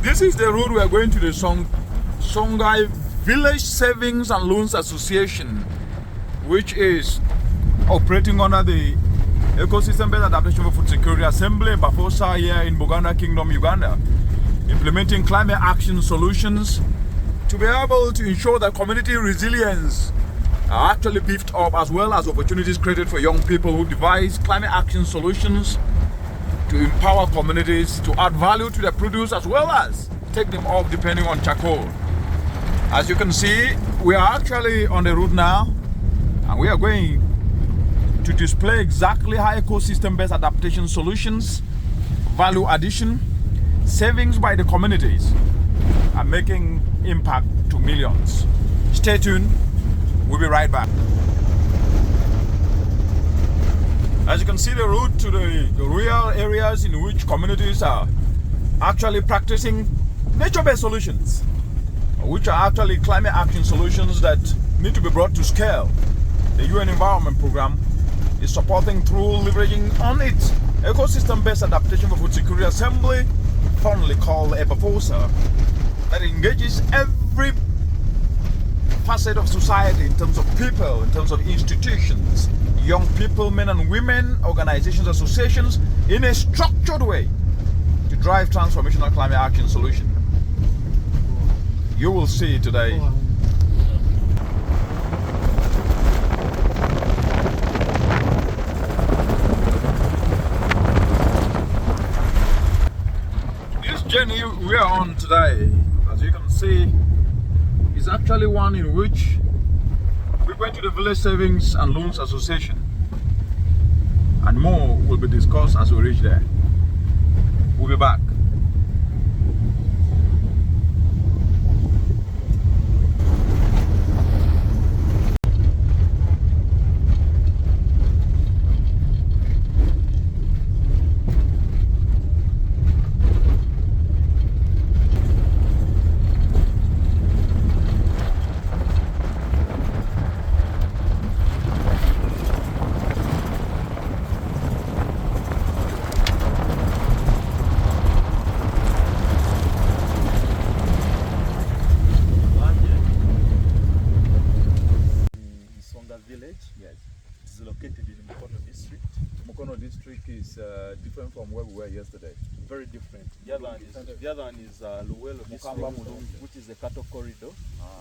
This is the road we are going to the Nsonga Village Savings and Loans Association, which is operating under the Ecosystem-Based Adaptation for Food Security Assembly, EBAFOSA, here in Buganda Kingdom Uganda, implementing climate action solutions to be able to ensure that community resilience are actually beefed up, as well as opportunities created for young people who devise climate action solutions to empower communities to add value to their produce, as well as take them off depending on charcoal. As you can see, we are actually on the route now, and we are going to display exactly how ecosystem-based adaptation solutions, value addition, savings by the communities are making impact to millions. Stay tuned, we'll be right back. As you can see, the route to the rural areas in which communities are actually practicing nature-based solutions, which are actually climate action solutions that need to be brought to scale. The UN Environment Programme is supporting through leveraging on its ecosystem-based adaptation for food security assembly, formerly called EBAFOSA, that engages every facet of society in terms of people, in terms of institutions, young people, men and women, organizations, associations, in a structured way to drive transformational climate action solution. You will see today. This journey we are on today, as you can see, is actually one in which we went to the Village Savings and Loans Association, and more will be discussed as we reach there. We'll be back. Village. Yes. It is located in Mukono district. Mukono district is different from where we were yesterday. Very different. The other one is Luwelo district, which is a cattle corridor.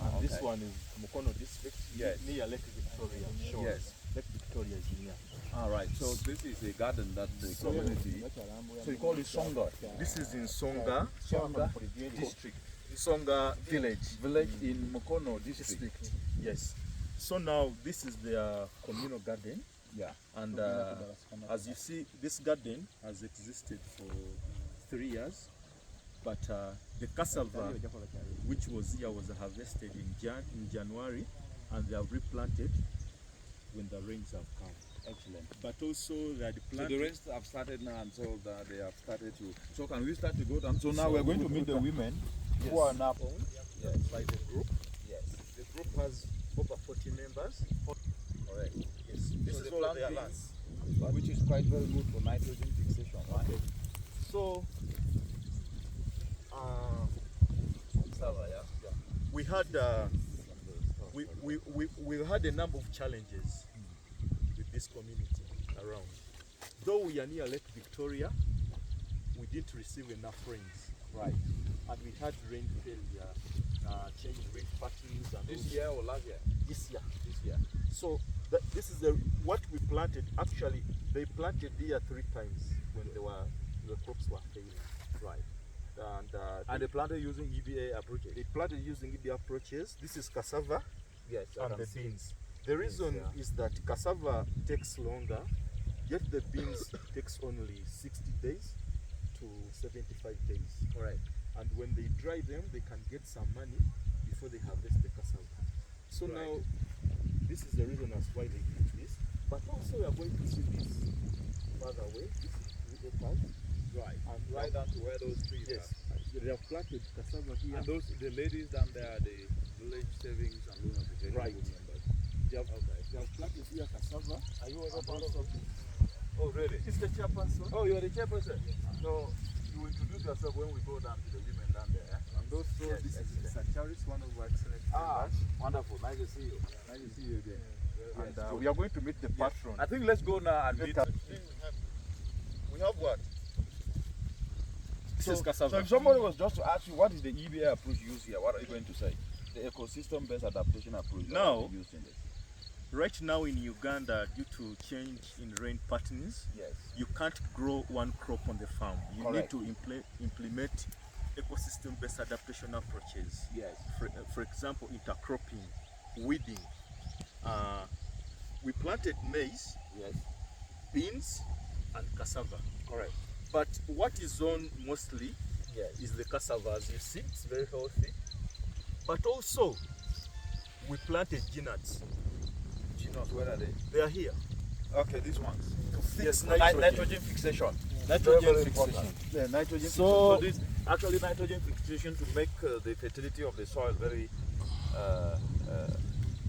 And this one is Mukono district, yes, near Lake Victoria. Sure. Yes. Lake Victoria is near. All right. So this is a garden that the community. So you call it Nsonga. This is in Nsonga district. Nsonga Village in Mukono district. Yes. So now this is their communal garden. Yeah. And as you see, this garden has existed for 3 years, but the cassava which was here was harvested in January, and they have replanted when the rains have come. Excellent. But also they had planted. So the rains have started now, and so they have started to. So can we start to go down? So now we're going to meet the women, yes, who are now owned, yes, by the group. Yes. The group has over 40 members. Correct. Yes. This So is the all their planting, lands. which is quite very good for nitrogen fixation, right? Okay. So we had we had a number of challenges with this community around. Though we are near Lake Victoria, we didn't receive enough rains. Right. And we had rain failure, change in rain patterns, and This year or last year? this year. This year. So this is what we planted. Actually, they planted here 3 times when the crops were failing. Right. And they planted using EBA approaches. they planted using EBA approaches. This is cassava Yes. and the beans. The reason is that cassava takes longer, yet the beans takes only 60 days to 75 days. Correct. And when they dry them, they can get some money before they harvest the cassava. So Right. now, this is the reason as why they did this. But also we are going to see this further away. This is 3 acres. Right. And Right down to where those trees yes, are. they have planted cassava here. And the ladies down there are the Village Savings and Loan Association Right. members. They have planted here cassava. Are you ever And part also- of it? Oh, really? It's the chairperson. Oh, you are the chairperson? So you introduce yourself when we go down to the women down there. one of our excellent members. Wonderful. Nice to see you. Nice to see you again. And we are going to meet the patron. I think let's go now and meet. We have what? This is cassava. So if somebody was just to ask you what is the EBA approach used here, what are you going to say? The ecosystem-based adaptation approach Now, that used in this. Right now in Uganda, due to change in rain patterns, Yes. you can't grow one crop on the farm. You Correct. need to implement ecosystem-based adaptation approaches. Yes. For example, intercropping, weeding. We planted maize, Yes. beans, and cassava. Correct. But what is on mostly Yes. is the cassava. As you see, it's very healthy. But also, we planted nuts. Genos, where are they? They are here. Okay, these ones. To fix Nitrogen fixation. Nitrogen Very fixation. important. Yeah, nitrogen So- fixation. So this actually nitrogen fixation to make the fertility of the soil very.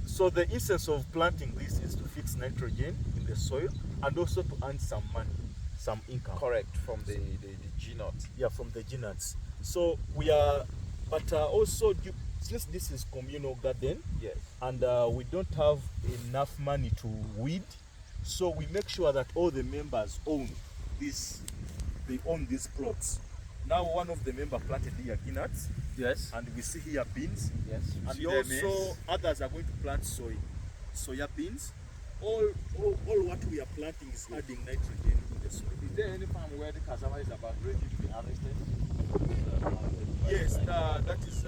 So the essence of planting this is to fix nitrogen in the soil and also to earn some money, some income. correct from the genot. Yeah, from the nuts. So we are, but also since this is communal garden, Yes. and we don't have enough money to weed, so we make sure that all the members own this. They own these plots. Now one of the members planted here nuts, Yes. and we see here beans, Yes. and See the also maize? others are going to plant soya beans. All what we are planting is adding nitrogen in the soil. Is there any farm where the cassava is about ready to be harvested? Yes, that is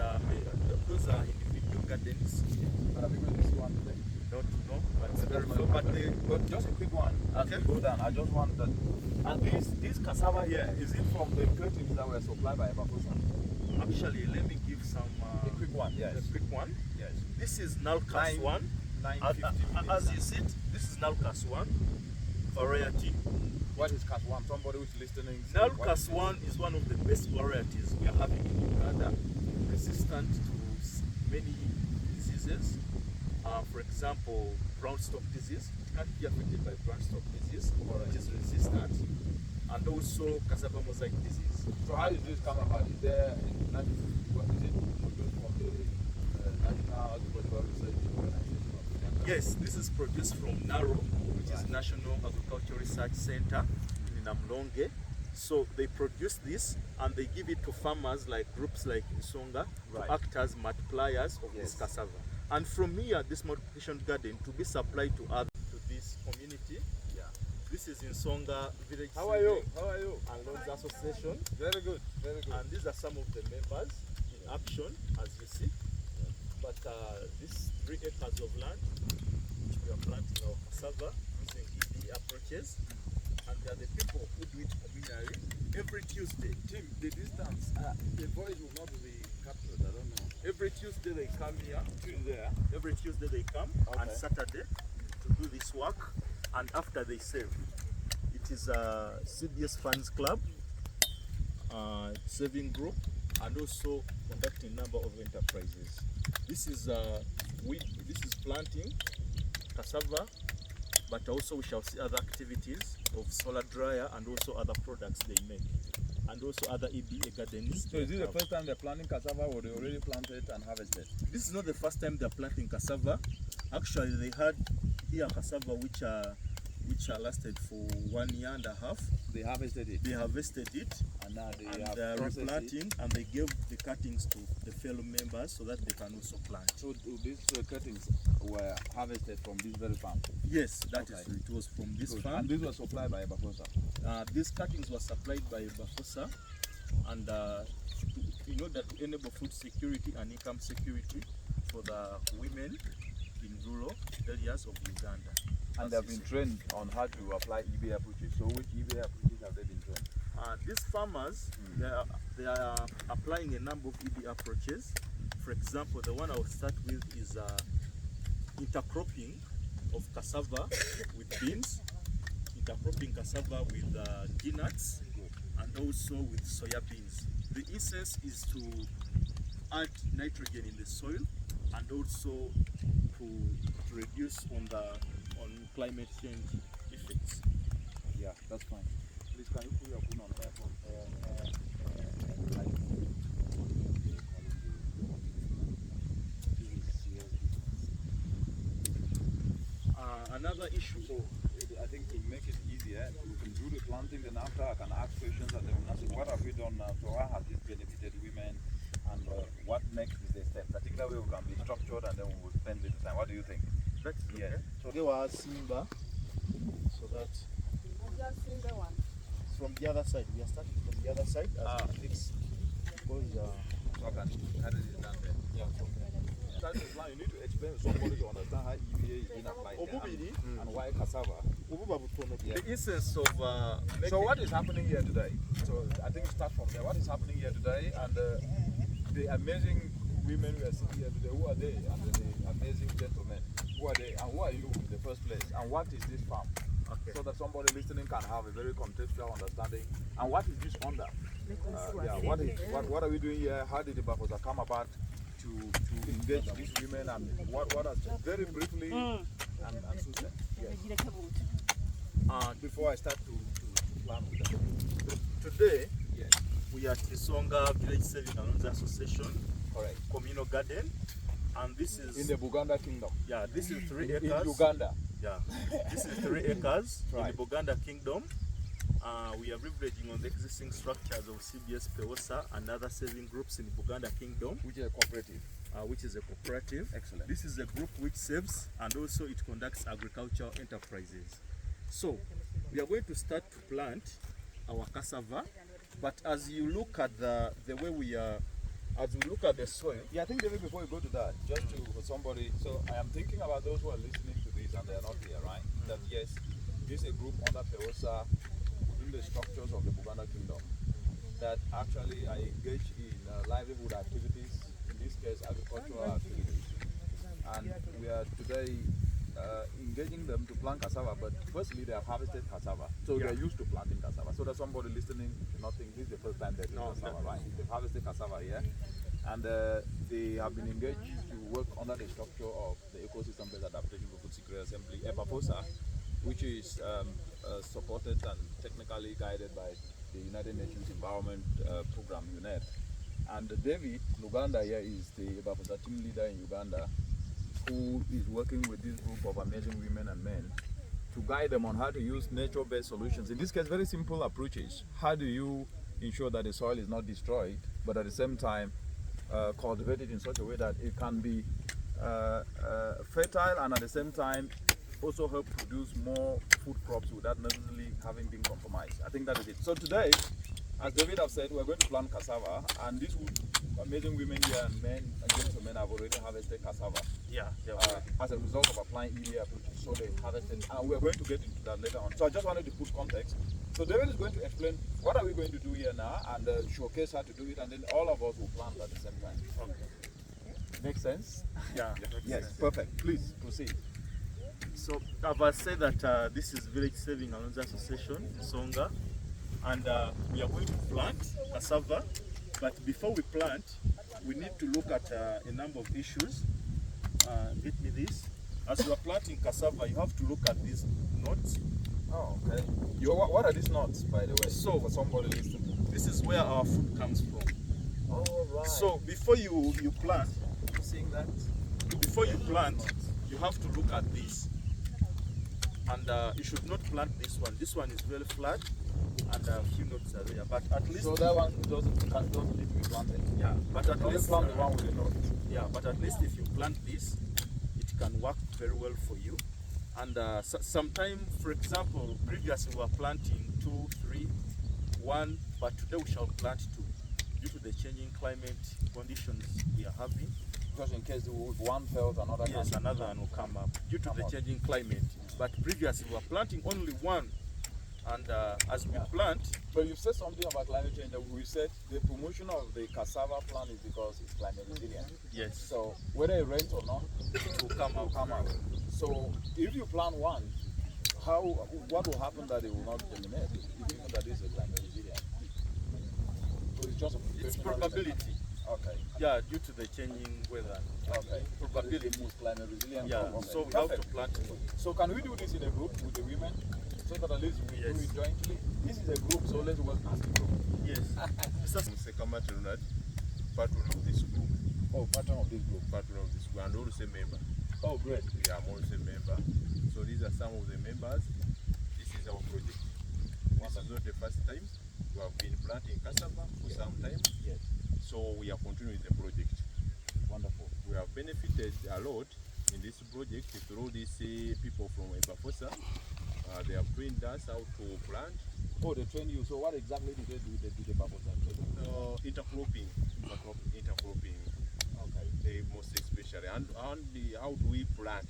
those are individual gardens. Are we going to see one today? Don't know, but Very so, much. but Just a quick one. As Okay. we go down, I just want that. And this cassava here, is it from the cuttings that were supplied by EBAFOSA? actually, let me give some A quick one, yes. a quick one. Yes. This is Nalcas 1. 950 As you see it, this is Nalcas 1 variety. What is Cas 1? Somebody who's listening. say, what Nalcas 1 is one of the best varieties we are having in Uganda, resistant to many diseases. For example, brown stock disease. It can't be affected by brown stock disease, it is resistant. And also cassava mosaic disease. So how is this come about? Is there what is it produced from the National Agricultural Research Organization of Uganda? Yes, this is produced from NARO, which is National Agricultural Research Center in Namlonge. So they produce this and they give it to farmers like groups like Nsonga Right. to act as multipliers of this Yes. cassava. And from here, this multiplication garden to be supplied to this community. Yeah. This is Nsonga Village How are you? Seedling How are you? and Loans Association. Very good. Very good. And these are some of the members in action, as you see. But this 3 acres of land, which we are planting our cassava using EB approaches, and they are the people who do it communally every Tuesday. Tim, the distance, the voice will not be captured. I don't know. Every Tuesday they come here. Tuesday. Every Tuesday they come and Okay. Saturday to do this work, and after they save. It is a CBS Funds Club, saving group, and also conducting a number of enterprises. This is planting cassava, but also we shall see other activities of solar dryer and also other products they make, and also other EBA gardens. So is they this the have. first time they're planting cassava or they already planted and harvested? This is not the first time they're planting cassava. Actually, they had here cassava which lasted for 1 year and a half. They harvested it They harvested it and now they and have they are processed it. replanting, and they gave the cuttings to the fellow members so that they can also plant. So these cuttings were harvested from this very farm. Yes, that is Okay. it was from this Good. farm. And these were supplied by EBAFOSA. These cuttings were supplied by EBAFOSA, and in order to enable food security and income security for the women in rural areas of Uganda. And they've been trained on how to apply EBA approaches. So which EBA approaches have they been trained? These farmers, they are applying a number of EB approaches. For example, the one I will start with is intercropping of cassava with beans, intercropping cassava with nuts, and also with soya beans. The essence is to add nitrogen in the soil and also to reduce on climate change effects. Yeah, that's fine. Please, can you put your phone on that one? another issue. So I think to make it easier, we can do the planting, then after I can ask questions and then ask what have we done now, so how has this benefited women, and what next is the step. I think that way we can be structured and then we will spend little time. What do you think? That's Yeah. So they were Simba, so that's from the other side. We are starting from the other side as it's goes. So I can carry this down there. Yeah, from there. That's the plan. You need to explain to somebody to understand how EBA is being applied there and why cassava. The essence of so what is happening here today? So I think start from there. What is happening here today, and the amazing women we are seeing here today, who are they? And the amazing gentlemen, who are they? And who are you in the first place? And what is this farm? Okay. So that somebody listening can have a very contextual understanding. And what is this under? What are we doing here? How did the EBAFOSA come about to engage these women, and what has very briefly and Susan? Yes. Before I start to plan with them. Today, yes, we are at Nsonga VSLA Association, correct, communal garden, and this is in the Buganda Kingdom. Yeah, this is 3 acres. In Uganda. Yeah, this is 3 acres right, in the Buganda Kingdom. We are leveraging on the existing structures of CBS PEOSA and other saving groups in the Buganda Kingdom, Which is a cooperative. Excellent. This is a group which saves and also it conducts agricultural enterprises. So we are going to start to plant our cassava, but as you look at the way we are, as we look at the soil. Yeah, I think David, before you go to that, just for somebody, so I am thinking about those who are listening to this and they are not here, right? That yes, this is a group under PEOSA in the structures of the Buganda Kingdom that actually are engaged in livelihood activities, in this case agricultural activities. And we are today engaging them to plant cassava, but firstly they have harvested cassava. So they are used to planting cassava. So there's somebody listening to not think this is the first time they're doing cassava, right? They've harvested cassava here. And they have been engaged to work under the structure of the Ecosystem-Based Adaptation for Food Security Assembly, EBAFOSA, which is supported and technically guided by the United Nations Environment Program, UNEP. And David Luganda here is the EBAFOSA team leader in Uganda, who is working with this group of amazing women and men to guide them on how to use nature-based solutions. In this case, very simple approaches. How do you ensure that the soil is not destroyed, but at the same time cultivate it in such a way that it can be fertile and at the same time also help produce more food crops without necessarily having been compromised. I think that is it. So today, as David have said, we're going to plant cassava, and these amazing women here and men and gentlemen have already harvested cassava. Yeah, as a result of applying EBA approaches, so they harvested, and we're going to get into that later on. So I just wanted to put context. So David is going to explain what are we going to do here now, and showcase how to do it, and then all of us will plant at the same time. Okay. Makes sense? Yeah. Yes, perfect. Please proceed. So I've said that this is Village Saving Association, Nsonga, and we are going to plant cassava. But before we plant, we need to look at a number of issues. Get me this. As you are planting cassava, you have to look at these knots. Oh, okay. So what are these knots, by the way? So for somebody listening, this is where our food comes from. Oh, right. So before you plant, seeing that? Before you plant, you have to look at this. And you should not plant this one. This one is very flat, and a few knots are there. But at least so that one doesn't need to be planted. Yeah, but at least plant the one with the knot. Yeah, but at least if you plant this, it can work very well for you. And sometime, for example, previously we were planting 2, 3, 1, but today we shall plant 2 due to the changing climate conditions we are having. Just in case one fails, another yes, another one will come up due to the changing climate. But previously we were planting only 1, and as we plant. But you said something about climate change. We said the promotion of the cassava plant is because it's climate resilient. Yes. So whether it rains or not, it will come out. So if you plant 1, what will happen that it will not germinate? If you know that this is climate resilient. So it's just it's probability. Okay. Yeah, due to the changing weather. Okay. Probability. Most climate resilient. Yeah. So we have to plant. So can we do this in a group with the women, so that at least we do it jointly? This is a group, so let's work as a group. Yes. Patron of this group. Oh, patron of this group. Patron of this group, and also member. Oh, great. Yeah, I'm also a member. So these are some of the members. This is our project. This is not the first time. We have been planting cassava for some time. Yes. So we are continuing the project. Wonderful. We have benefited a lot in this project through these people from EBAFOSA. They have trained us how to plant. Oh, they train you. So what exactly did they do with the EBAFOSA? Intercropping. Intercropping. Okay. Most especially. And how do we plant?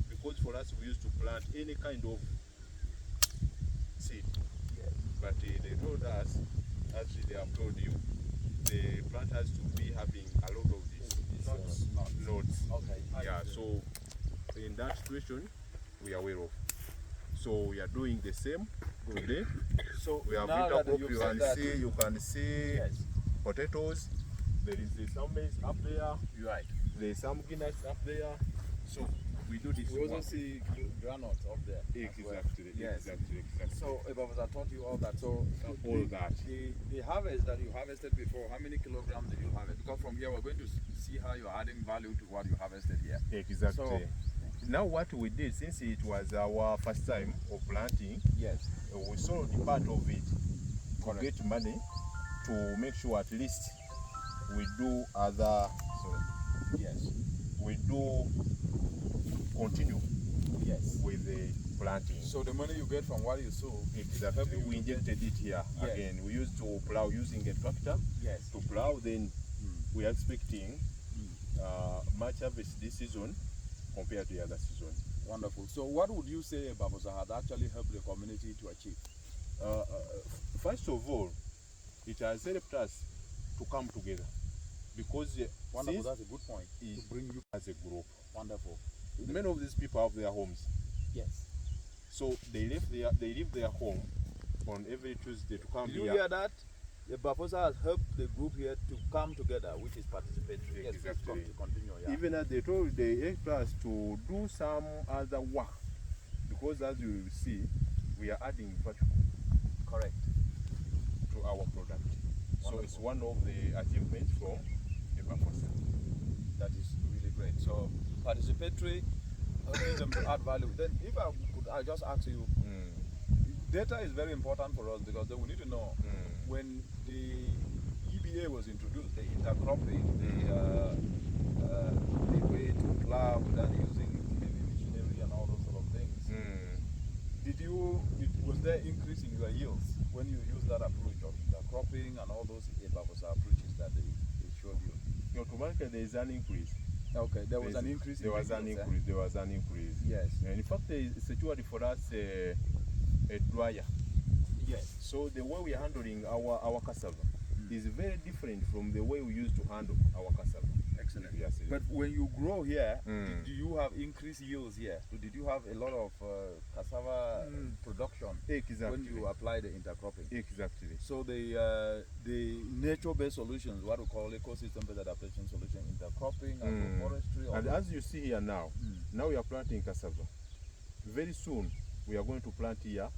Because for us we used to plant any kind of seed. Yes. But they told us, as they have told you, the plant has to be having a lot of these nodes. Okay. Yeah, so in that situation we are aware of. So we are doing the same today. So we have now intercrop. that You can see yes. potatoes. There is some maize up there. Right. There is some guinness up there. So we do this. We also see granules up there. Exactly. Well. Yes. Exactly. So EBAFOSA taught you all that. So all that. The harvest that you harvested before, how many kilograms did you harvest? Because from here we're going to see how you're adding value to what you harvested here. Exactly. So, now what we did, since it was our first time of planting, yes, we sold part of it to correct. get money to make sure at least we do other. Yes. We do continue. Yes. With the planting. so the money you get from what you sow, Exactly. We injected it here. Yes. Again, we used to plow using a tractor Yes. to plow. Then we are expecting much harvest this season compared to the other season. wonderful. So what would you say EBAFOSA has actually helped the community to achieve? First of all, it has helped us to come together because Wonderful, that's a good point. to bring you as a group. Wonderful. Many of these people have their homes, Yes. so they leave their home on every Tuesday to come Did you here. hear that? EBAFOSA has helped the group here to come together, which is participatory. Yes, let's Exactly. continue. Yeah. Even as they told, they helped us to do some other work because, as you will see, we are adding value Correct. to our product. So Wonderful. it's one of the achievements from EBAFOSA. That is really great. So participatory, helping them to add value. Then if I just ask you, data is very important for us because then we need to know when the EBA was introduced, the intercropping, the way to plow without using heavy machinery and all those sort of things. Was there increase in your yields when you use that approach of intercropping and all those EBAFOSA approaches that they showed you? Automatically, there is an increase. Okay, there was an increase. There was an increase. There was an increase. Yes. And in fact, it's secured for us a dryer. Yes. So the way we are handling our cassava is very different from the way we used to handle our cassava. Excellent. Yes. But when you grow here, do you have increased yields here? Did you have a lot of cassava production Exactly. when you apply the intercropping? Exactly. So the nature-based solutions, what we call ecosystem-based adaptation solution, intercropping, agroforestry. And as you see here now, now we are planting cassava. Very soon we are going to plant here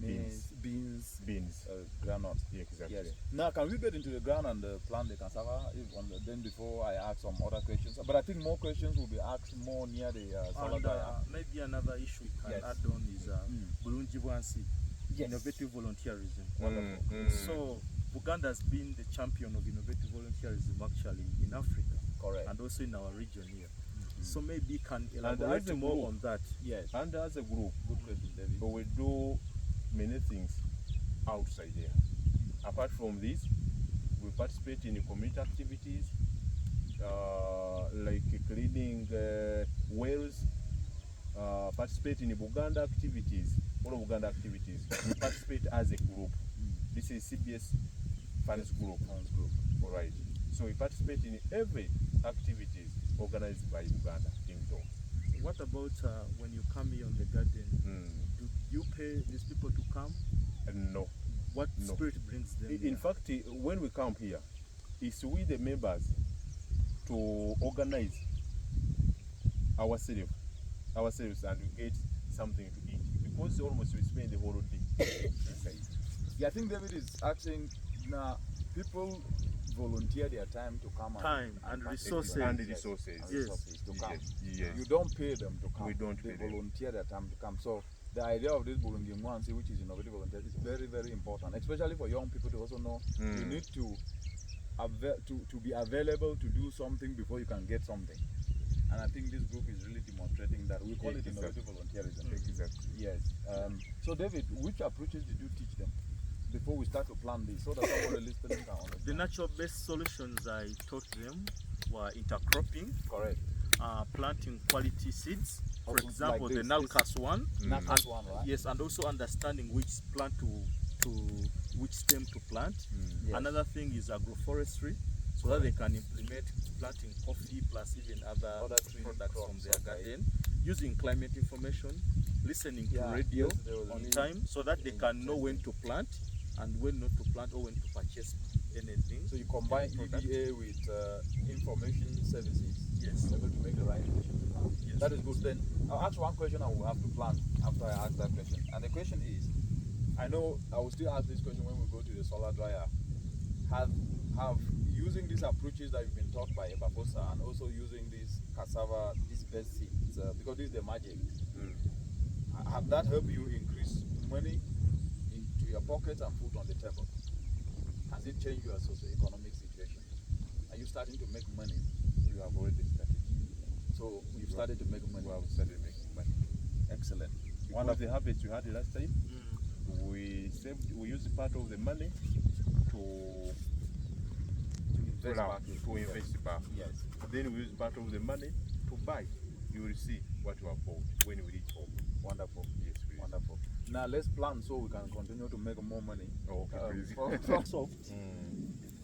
beans, groundnut. Yeah, exactly. Yes. Now, can we get into the ground and plant the cassava? Then before I ask some other questions, but I think more questions will be asked more near the solar dryer. Maybe another issue we can add on is Bulungi Bwansi, innovative volunteerism. So Buganda has been the champion of innovative volunteerism actually in Africa. Correct. And also in our region here. So maybe you can elaborate more on that. Yes. And as a group, Good question, David. we do many things outside there. Apart from this, we participate in community activities like cleaning wells, participate in Buganda activities, all of Buganda activities. We participate as a group. This is CBS Funds Group. All right. So we participate in every activities organized by Buganda Kingdom. What about when you come here on the garden? Do you pay these people to come? No. What spirit brings them In here? fact, when we come here, it's we the members to organize ourselves and we get something to eat because almost we spend the whole day inside. Yeah, I think David is asking now. People volunteer their time to come and resources. And the resources. Resources to come. Yes. You don't pay them to come. We don't They pay them. volunteer their time to come. So the idea of this Bulungi Mwansi, which is innovative volunteers, is very, very important, especially for young people to also know you need to be available to do something before you can get something. And I think this group is really demonstrating that. We call it innovative volunteerism. Exactly. Yes. So David, which approaches did you teach them before we start to plan this, so that somebody listening can understand? The natural-based solutions I taught them were intercropping, Correct. Planting quality seeds. For Also, example, like the this Nalcas one. Nalcas one, right? Yes, and also understanding which plant to which stem to plant. Yes. Another thing is agroforestry, so that they can implement planting coffee plus even other tree products crops, from their okay. garden, using climate information, listening to radio yes, there was on really time, so that they can know when to plant and when not to plant, or when to purchase anything. So you combine product. EBA with information services. Yes. Able to make the right decision to plan. Yes. That is good. Then I'll ask one question and we'll have to plan after I ask that question. And the question is, I know I will still ask this question when we go to the solar dryer. Have using these approaches that you've been taught by EBAFOSA, and also using this cassava, these best seeds, because this is the magic. Have that helped you increase money into your pockets and food on the table? Has it changed your socio-economic situation? Are you starting to make money? We have already started. So you've started to make money. We have started making money. Excellent. One of the harvests we had last time, we used part of the money to invest back. Yes. Then we use part of the money to buy. You will see what you have bought when we reach home. Wonderful. Yes, we Wonderful. Now let's plan so we can continue to make more money. Okay, please. So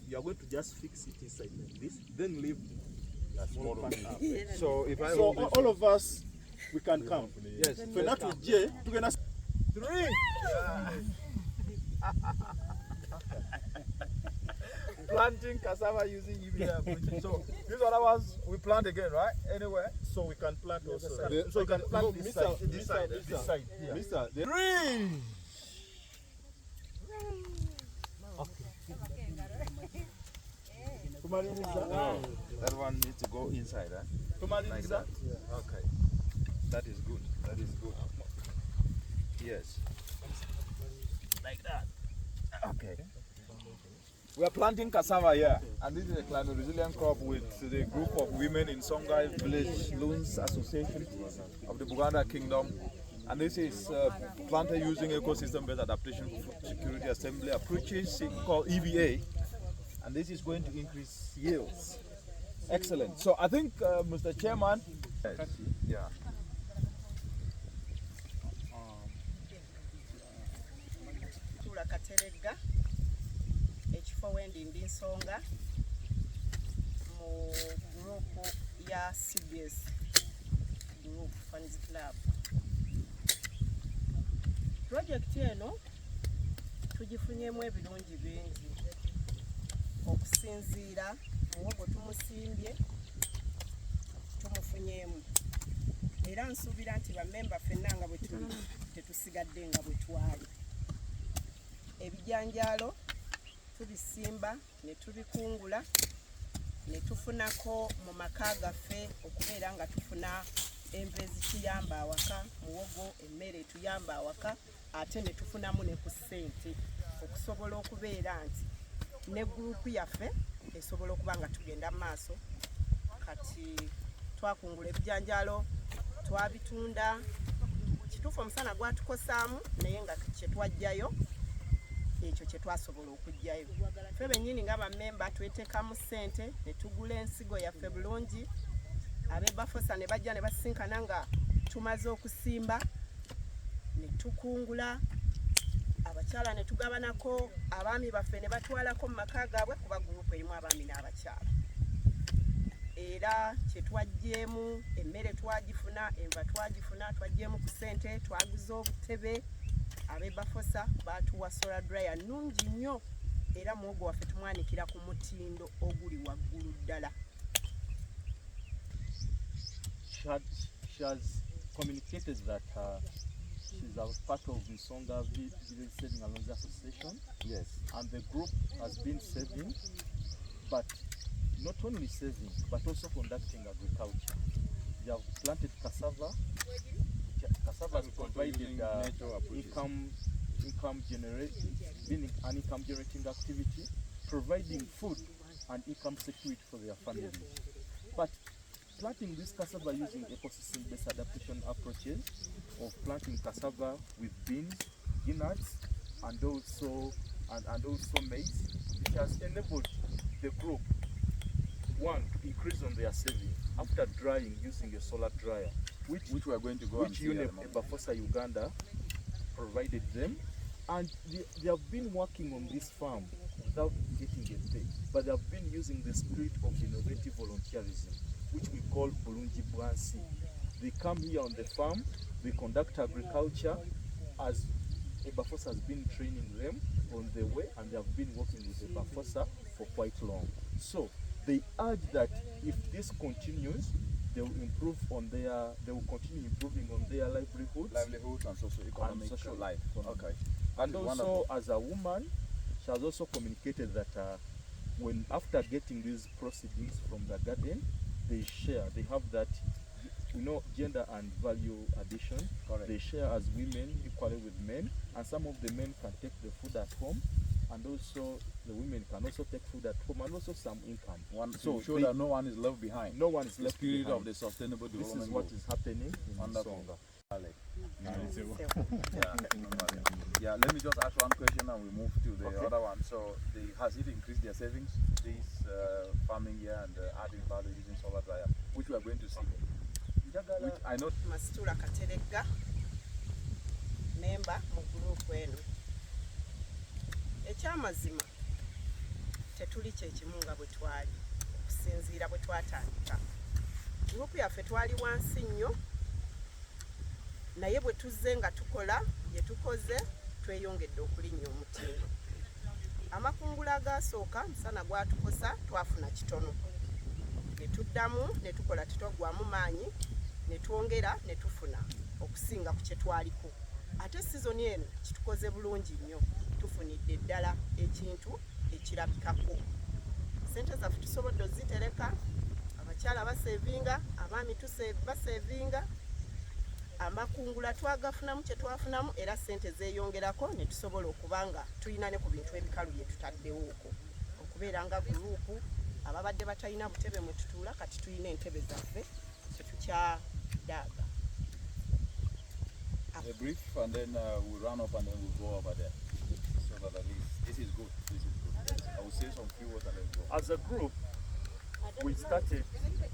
you are going to just fix it inside like this, then leave That's small more part of up. So if I So hold this, all of us, we can come. yes, So that will J, together 3. planting cassava using EBA approach. So these other ones we plant again, right? Anywhere. So we can plant also. The- So you can plant no, this Mr. side, Mr. this side, this Mr. side. Here. Mister, the 3. That one needs to go inside, huh? Like that. Okay. That is good. That is good. Yes. Like that. Okay. We are planting cassava here, and this is a climate resilient crop with the group of women in Nsonga Village Loans Association of the Buganda Kingdom. And this is planted using ecosystem-based adaptation for food security assembly approaches called EBA. And this is going to increase yields. Excellent. So I think, Mr. Chairman, yeah. Tula Katerega, ekifo wendindi Nsonga mu group ya CBS Group Fans Club. Project eno tugifunyemu ebirungi bingi okusinziira muwogo tumusimbye tumufunyemu, era nsuubira nti bammemba ffenna nga bwe tuli tetusigadde nga bwe twali. Ebijanjaalo tubisimba ne tubikungula ne tufunako mu maka gaffe okubeera nga tufuna enva ezituyamba awaka, muwogo, emmere etuyamba awaka, ate ne tufunamu ne ku ssente okusobola okubeera nti ne gurupu yaffe esobola okuba nga tugenda mu maaso. Kati twakungula ebijanjaalo twabitunda, kituufu omusana gwatukosaamu naye nga kye twajjayo ekyo kye twasobola okujjayo. Ffe bennyini nga bammemba tweteekamu ssente ne tugula ensigo yaffe bulungi. Ab'EBAFOSA ne bajja ne basisinkana nga tumaze okusimba ne tukungula, abakyala ne tugabanako, abaami baffe ne batwalako mu maka gaabwe kuba gurupu erimu abaami n'abakyala. Era kye twajjeemu, emmere twagifuna, enva twagifuna, twajjeemu ku ssente, twaguza obutebe. Ab'EBAFOSA baatuwa solar dryer nnungi nnyo, era muwogo waffe tumwanikira ku mutindo oguli waggulu ddala. She has communicated that she's a part of Nsonga Village Saving and Loans Association. Yes. And the group has been saving but not only saving, but also conducting agriculture. They have planted cassava. Cassava has provided income generating activity, providing food and income security for their families. But planting this cassava using ecosystem-based adaptation approaches of planting cassava with beans, nuts, and also maize, it has enabled the group, one, increase on their saving after drying using a solar dryer, which we are going to go and see EBAFOSA Uganda provided them, and they have been working on this farm without getting a pay, but they have been using the spirit of innovative volunteerism, which we call Bulungi Bwansi. They come here on the farm, they conduct agriculture, as EBAFOSA has been training them on the way, and they have been working with EBAFOSA for quite long. So they urge that if this continues, they will continue improving on their livelihoods and social life. Okay. And also, wonderful. As a woman, she has also communicated that when after getting these proceedings from the garden, they share. They have that, gender and value addition. Correct. They share as women equally with men, and some of the men can take the food at home, and also the women can also take food at home, and also some income. So show that no one is left behind. No one is left behind. Of the sustainable development. This is what is happening in Nsonga. Yeah, let me just ask one question and we move to the other one. So, has it increased their savings, this farming here and adding value using solar dryer, which we are going to see? Which I know. Masitula Katerega, member mu group eno. Ekyamazima tetuli kyekimu nga bwe twali okusinziira bwe twatandika. Group yaffe twali wansi nnyo, naye bwe tuzze nga tukola bye tukoze tweyongedde okulinnya omutindo. Amakungula agasooka musana gwatukosa twafuna kitono, ne tuddamu ne tukola tetwaggwamu maanyi, ne twongera ne tufuna okusinga ku kye twaliko. Ate sizoni eno kitukoze bulungi nnyo, tufunidde ddala ekintu ekirabikako. Sente zaffe tusobodde ozitereka, abakyala basevinga, abaami basevinga, amakungula twagafunamu kye twafunamu, era sente zeeyongerako ne tusobola okuba nga tulina ne ku bintu ebikalu bye tutaddewo okwo, okubeera nga guruupu ababadde batalina butebe mwe tutuula kati tulina entebe zaffe tetukyadaaga. A brief and then we'll run up and then we'll go over there. So that at least this is good. This is good. I will say some few words and then go. As a group, we started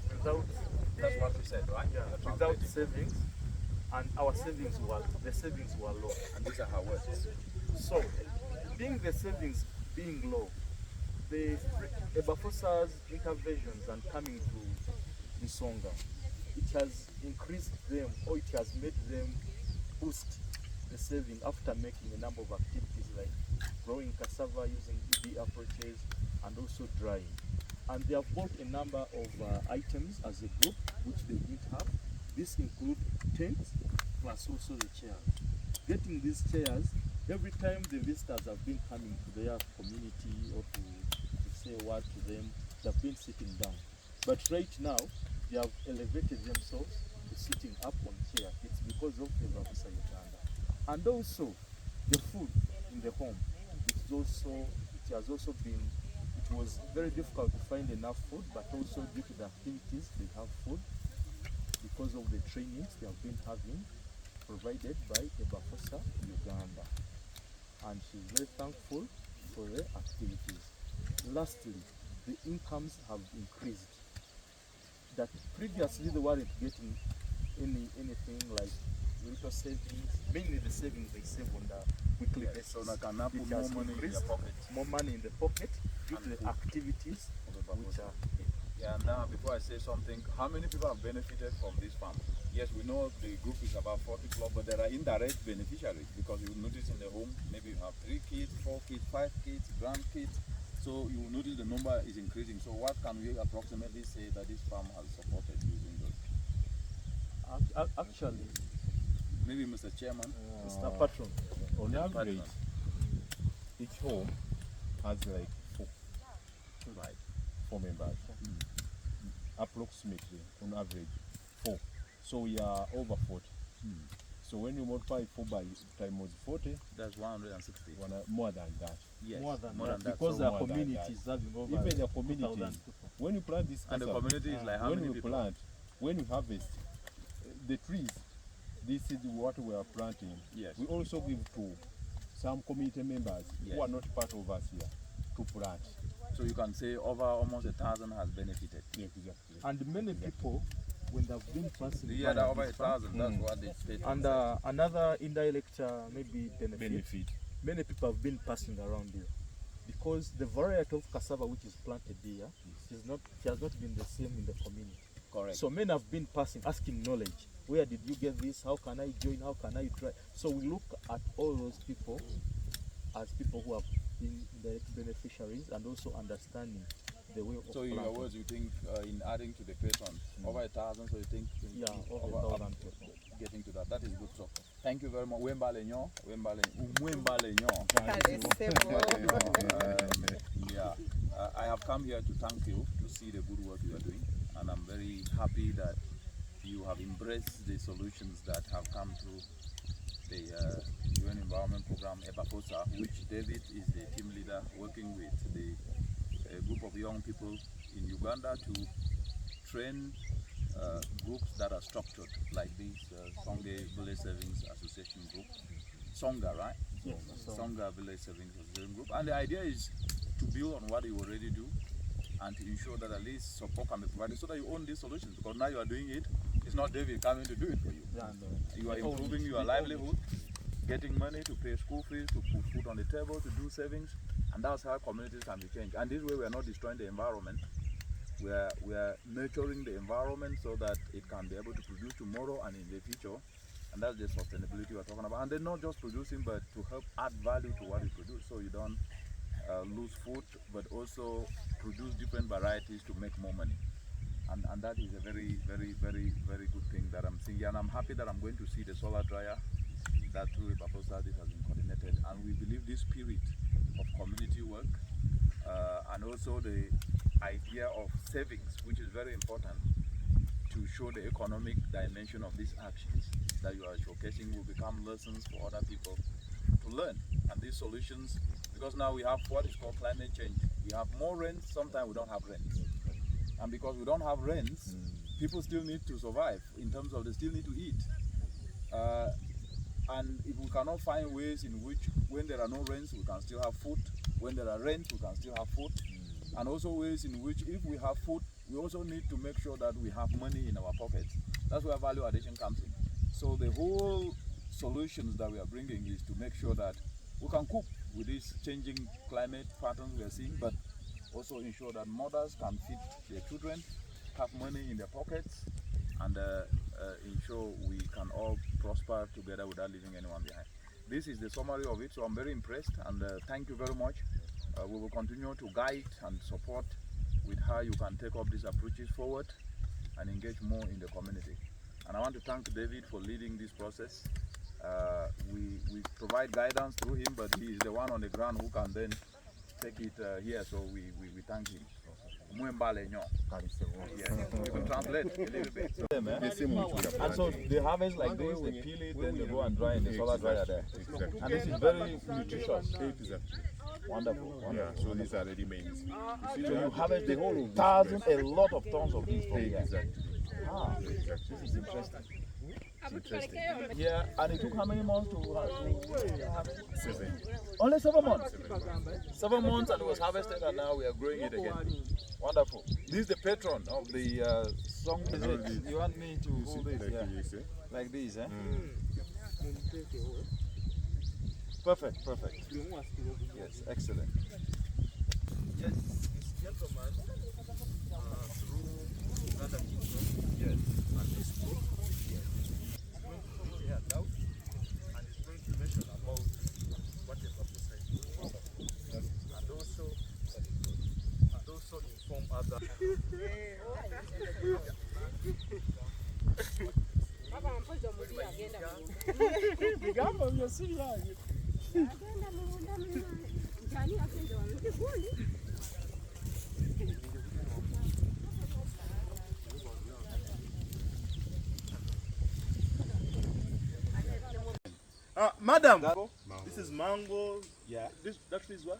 without, that's what we said, right? Yeah, without savings, and our savings were low. And these are how it works. So, the savings being low, the EBAFOSA's interventions and coming to Nsonga, it has increased them, or it has made them boost the saving after making a number of activities like growing cassava using EB approaches and also drying. And they have bought a number of items as a group which they didn't have. This includes tents plus also the chairs. Getting these chairs, every time the visitors have been coming to their community or to say a word to them, they've been sitting down. But right now, they have elevated themselves to sitting up on chairs. It's because of the EBAFOSA Uganda. And also, the food in the home, it was very difficult to find enough food, but also due to the activities, they have food because of the trainings they have been having provided by EBAFOSA Uganda. And she's very thankful for the activities. Lastly, the incomes have increased. That previously they weren't getting anything like little savings, mainly the savings they save on the weekly basis. So they can now put more money in their pocket. More money in the pocket due to the activities which are. Yeah, now before I say something, how many people have benefited from this farm? Yes, we know the group is about 40 clubs, but there are indirect beneficiaries because you will notice in the home, maybe you have 3 kids, 4 kids, 5 kids, grandkids. So you will notice the number is increasing. So what can we approximately say that this farm has supported using those? Actually, maybe Mr. Chairman, Mr. Patron, on average, each home has like 4. right? 4 members. Approximately, on average, 4. So we are over 40. So when you multiply 4 by times 40, That's 160. more than that. Yes, More than that. that. Because So our more than community that. is having over Even the community, 2,000 people. when you plant this And the cassava, community is like how when many we people? plant, when you harvest the trees, this is what we are planting. Yes. We also give to some community members Yes. who are not part of us here to plant. So you can say over almost 1,000 has benefited. Exactly. And many people, when they've been passing Yeah, by that over this farm, 1,000. That's what they stated. and another indirect maybe benefit, many people have been passing around here because the variety of cassava which is planted here is not, it has not been the same in the community. Correct. So many have been passing, asking knowledge. Where did you get this? How can I join? How can I try? So we look at all those people as people who have been direct beneficiaries and also understanding the way of So in your planting. words, you think in adding to the patrons, over 1,000, so you think Yeah, over up 1,000 people. getting to that. That is good. So thank you very much. Wembale nyo. Yeah, I have come here to thank you to see the good work you are doing, and I'm very happy that you have embraced the solutions that have come through the UN Environment Program EBAFOSA, which David is the team leader working with the group of young people in Uganda to train groups that are structured like this Nsonga Village Savings Association group, Nsonga, right? Yes, Nsonga Village Savings Association group, and the idea is to build on what you already do and to ensure that at least support can be provided so that you own these solutions, because now you are doing it, it's not David coming to do it for you. You are improving your livelihood, getting money to pay school fees, to put food on the table, to do savings, and that's how communities can be changed. And this way we are not destroying the environment, we are nurturing the environment so that it can be able to produce tomorrow and in the future, and that's the sustainability we are talking about. And then not just producing, but to help add value to what you produce, so you don't lose food, but also produce different varieties to make more money. And that is a very, very, very, very good thing that I'm seeing. And I'm happy that I'm going to see the solar dryer that through EBAFOSA this has been coordinated. And we believe this spirit of community work and also the idea of savings, which is very important to show the economic dimension of these actions that you are showcasing, will become lessons for other people to learn. And these solutions, because now we have what is called climate change. We have more rains, sometimes we don't have rains. And because we don't have rains, people still need to survive in terms of they still need to eat. And if we cannot find ways in which when there are no rains, we can still have food. When there are rains, we can still have food. And also ways in which if we have food, we also need to make sure that we have money in our pockets. That's where value addition comes in. So the whole solutions that we are bringing is to make sure that we can cope with these changing climate patterns we are seeing, but also ensure that mothers can feed their children, have money in their pockets, and ensure we can all prosper together without leaving anyone behind. This is the summary of it, so I'm very impressed, and thank you very much. We will continue to guide and support with how you can take up these approaches forward and engage more in the community. And I want to thank David for leading this process. We provide guidance through him, but he is the one on the ground who can then take it here, so we thank him. Yes, you can translate a little bit. And so they harvest like this, they peel it, then they go and dry in the solar dryer there. And this is very nutritious. Wonderful. Yeah, so these are ready made. So you harvest the whole thousand, a lot of tons of these from here. Exactly. Ah, this is interesting. Yeah, and it took how many months to harvest? 7. Only 7 months. 7 months, and it was harvested, and now we are growing it again. Wonderful. This is the patron of the song. You want me to hold this? Yeah. Like this, eh? Perfect, perfect. Yes, excellent. Yes, this gentleman through Buganda Kingdom, Yes. and this book is going to put here out and is going to mention about what the EBAFOSA is doing, and also inform others. Madam, this is mango. Yeah. That is what?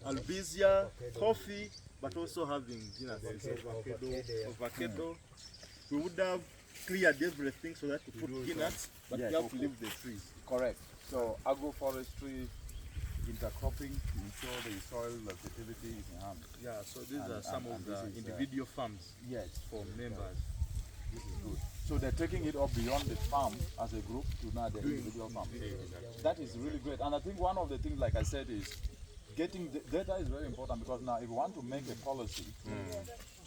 Albizia, coffee, but also having avocado. We would have cleared everything so that we put peanuts, but we have to leave the trees. Correct. So agroforestry, intercropping to ensure the soil fertility is enhanced. Yeah, so these are some of the individual farms. Yes. For members. This is good. So they're taking it up beyond the farm as a group to now the individual farm. That is really great. And I think one of the things, like I said, is getting the data is very important, because now if we want to make a policy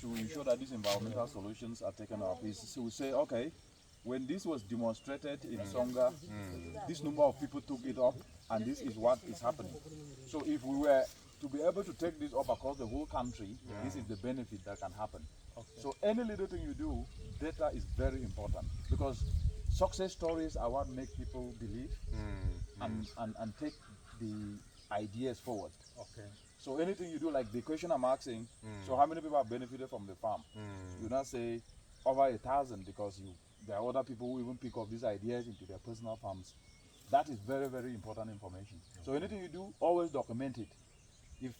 to ensure that these environmental solutions are taken up, is so we say, okay, when this was demonstrated in Nsonga, this number of people took it up, and this is what is happening. So if we were to be able to take this up across the whole country, this is the benefit that can happen. Okay. So any little thing you do, data is very important, because success stories are what make people believe and take the ideas forward. Okay. So anything you do, like the question I'm asking, so how many people have benefited from the farm? You not say over 1,000, because there are other people who even pick up these ideas into their personal farms. That is very, very important information. So anything you do, always document it. If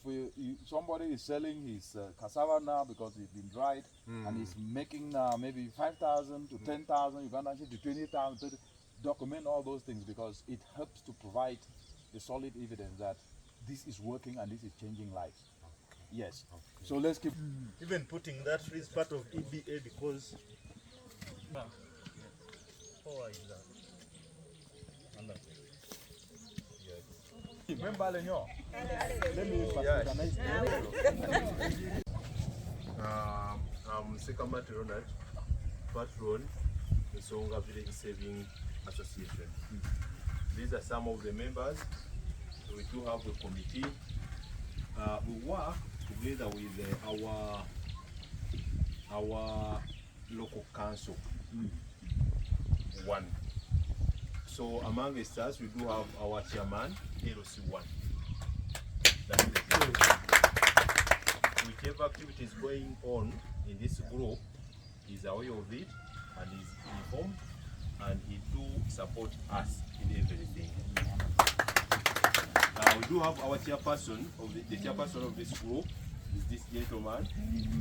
somebody is selling his cassava now because it's been dried and he's making maybe 5,000 to 10,000 Ugandan to 20,000, document all those things, because it helps to provide the solid evidence that this is working and this is changing lives. Okay. Yes. Okay. So let's keep. Even putting that is part of EBA, because. How is that? I'm Sekamati Ronald, patron of Nsonga VSLA Association. These are some of the members. We do have a committee. We work together with our local council. One. So among us, we do have our chairman, LC1. That's the whichever activity is going on in this group, is aware of it and is informed, and he do support us in everything. We do have our chairperson of the chairperson of this group is this gentleman,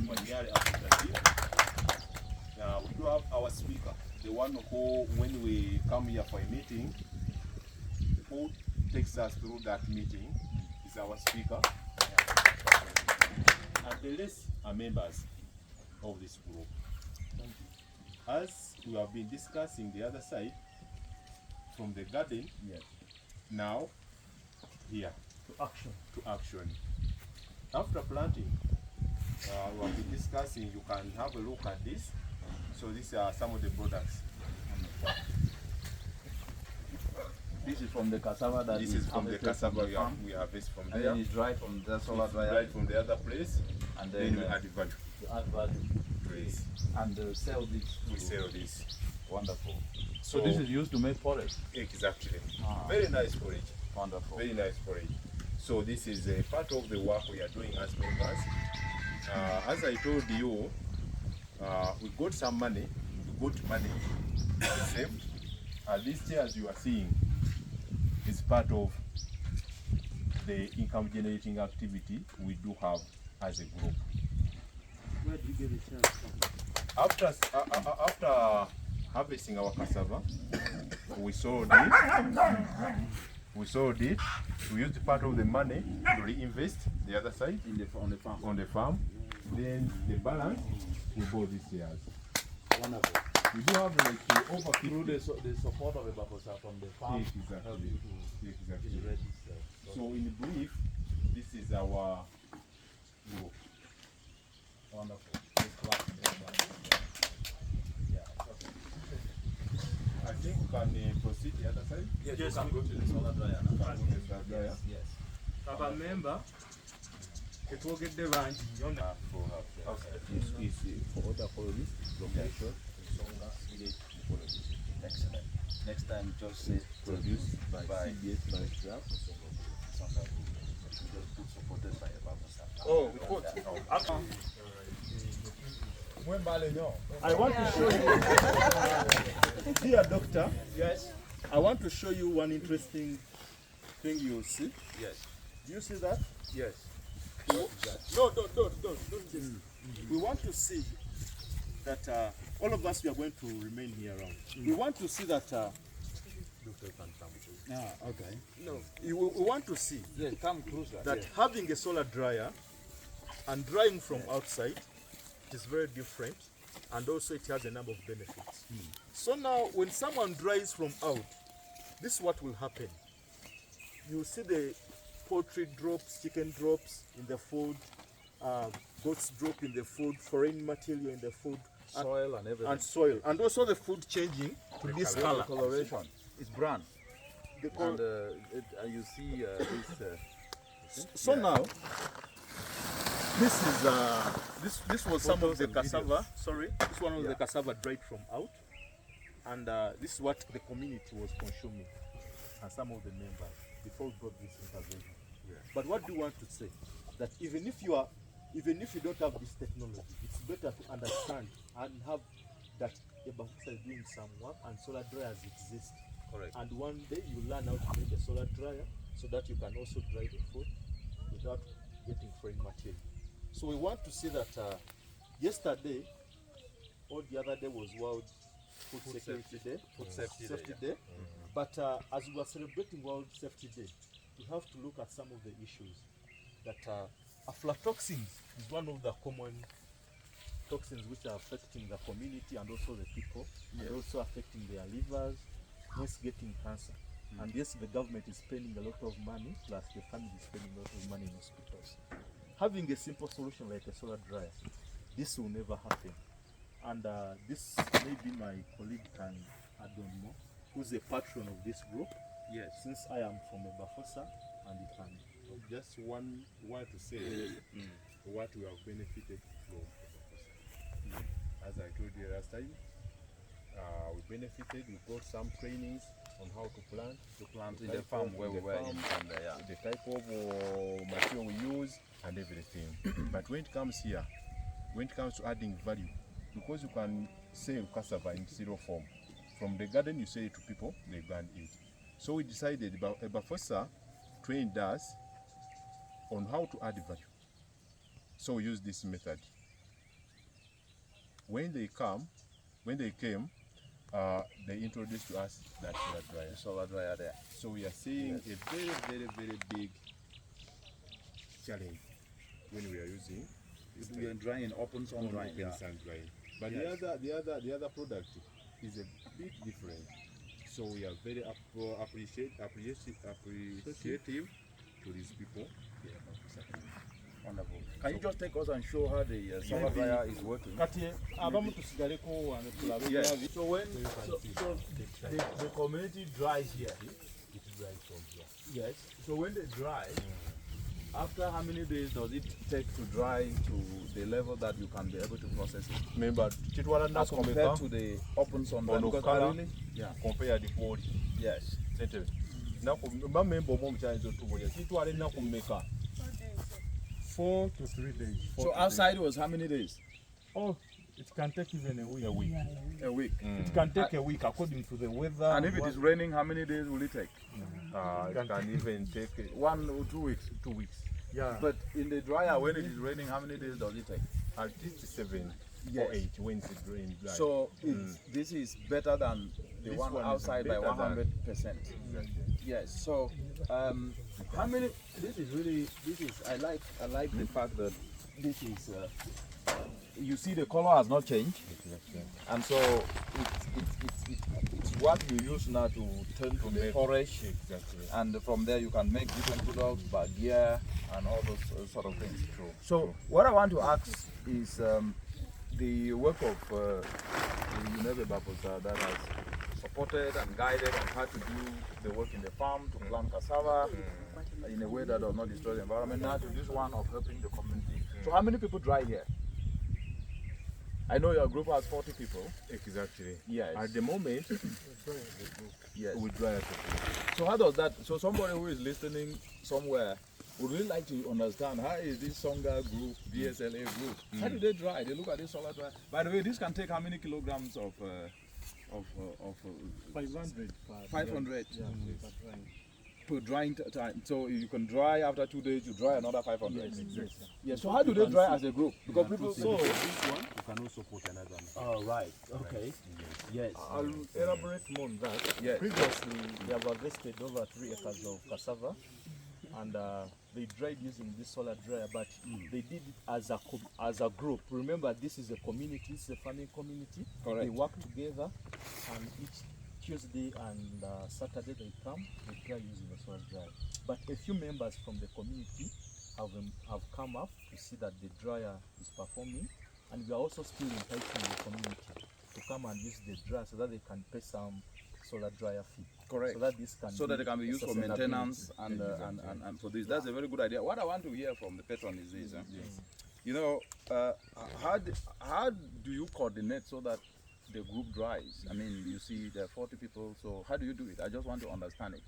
Wanyari Africa. We do have our speaker, the one who, when we come here for a meeting, who takes us through that meeting is our speaker. And the rest are members of this group. As we have been discussing the other side, from the garden, now here to action. After planting, we have been discussing, you can have a look at this. So these are some of the products. This is from the cassava that this is from the cassava we harvest from there. And then it's dried from the solar dryer. Dried from the other place. And then we add value. To add value. Please. And sell this. We sell this. Wonderful. So this is used to make porridge? Exactly. Very nice porridge. Wonderful. Very nice porridge. So this is a part of the work we are doing as members. As I told you, we got some money, saved. These chairs you are seeing is part of the income generating activity we do have as a group. Where do you get the chairs from? After harvesting our cassava, we sold it. We used part of the money to reinvest the other side on the farm. Then the balance, we bought these chairs. Wonderful. We do have like over through the support of EBAFOSA from the farm. Exactly. So in brief, this is our group. Wonderful. I think we can proceed the other side. Yes, you can go to the solar dryer. Yes. Our member. It will get the ranch. This is for other colonies, location, Nsonga village ecology. Excellent. Next time, just say Produced by CBS by staff. just supported by EBAFOSA. Oh, we put. I want to show you. Dear doctor. Yes. I want to show you one interesting thing you'll see. Yes. Do you see that? Yes. No, don't just. We want to see that all of us, we are going to remain here around. We want to see that. Okay. No, we want to see Yeah, come closer. that having a solar dryer and drying from outside, it is very different, and also it has a number of benefits. So now, when someone dries from out, this is what will happen. You see the poultry drops, chicken drops in the food, goats drop in the food, foreign material in the food, Soil and everything. and soil, and also the food changing to this color. Coloration. It's brown. The col- And you see this. So now, this was some of the cassava. Sorry, this one was the cassava dried from out, and this is what the community was consuming, and some of the members before we brought this intervention. But what do you want to say? That even if you don't have this technology, it's better to understand and have that EBAFOSA is doing some work and solar dryers exist. Correct. And one day you learn how to make a solar dryer so that you can also dry the food without getting foreign material. So we want to see that yesterday or the other day was World Food Security Day, Food Safety Day. But as we are celebrating World Safety Day, we have to look at some of the issues. That aflatoxins is one of the common toxins which are affecting the community and also the people, and also affecting their livers, yes, getting cancer. And yes, the government is spending a lot of money, plus the family is spending a lot of money in hospitals. Having a simple solution like a solar dryer, this will never happen. And this maybe my colleague can add on more, who's a patron of this group. Yes. Since I am from EBAFOSA, and he can. Just one to say what we have benefited from EBAFOSA. As I told you last time, we benefited. We got some trainings on how to plant in the farm where we were in Zambia, the type of material we use and everything. But when it comes here, when it comes to adding value, because you can sell cassava in zero form. From the garden you sell it to people, they go and eat. So we decided about EBAFOSA trained us on how to add value. So we use this method. When they came, they introduced to us that solar dryer there. So we are seeing a very, very, very big challenge when we are using this. We are drying, open sun drying. Sun drying. But the other product is a bit different. So we are very appreciative to these people. Wonderful. Can you just take us and show how the solar dryer is working? Yes. So when the community dries here, It dries from here. yes. So when they dry, after how many days does it take to dry to the level that you can be able to process it? Remember, As compared to the open sun dry, because I really, compare the body. yes. Meka 4 to 3 days. So outside was how many days? Oh, it can take even a week. A week. It can take a week according to the weather. And if it is raining, how many days will it take? It can even take 1 or 2 weeks. 2 weeks. Yeah. But in the dryer, when it is raining, how many days does it take? At least 7 Yes. or 8 when it's rain dry. So this is better than the This one one is outside by better than- 100%. Yes. So how many? I like the fact that this is. You see, the color has not changed, and so it's what you use now to turn to the porridge, and from there you can make different products, bagia, and all those sort of things. So what I want to ask is the work of the EBAFOSA that has supported and guided on how to do the work in the farm, to plant cassava in a way that does not destroy the environment, now to this one of helping the community. So how many people dry here? I know your group has 40 people. Exactly. Yes. At the moment, Yes. we dry as a So how does that, so somebody who is listening somewhere would really like to understand how is this Nsonga group, VSLA group, how do they dry? They look at this solar dryer. By the way, this can take how many kilograms of 500 500 yeah, per drying. per drying time. So you can dry after 2 days, you dry another 500. Yes, yes. Yeah. So how do they dry as a group? Because people. So this one, you can also put another one. Oh, right. Okay. Yes. I'll elaborate more on that. Yes. Previously, they have harvested over 3 acres of cassava, and they dried using this solar dryer, but they did it as a group. Remember, this is a community, it's a farming community. Correct. They work together, and each Tuesday and Saturday they come, they dry using the solar dryer. But a few members from the community have come up to see that the dryer is performing, and we are also still inviting the community to come and use the dryer so that they can pay some solar dryer fee. Correct. So that this can So that it can be used for sustainability. maintenance and for this. That's a very good idea. What I want to hear from the patron is this. You know, how do you coordinate so that the group dries? I mean, you see there are 40 people, so how do you do it? I just want to understand it.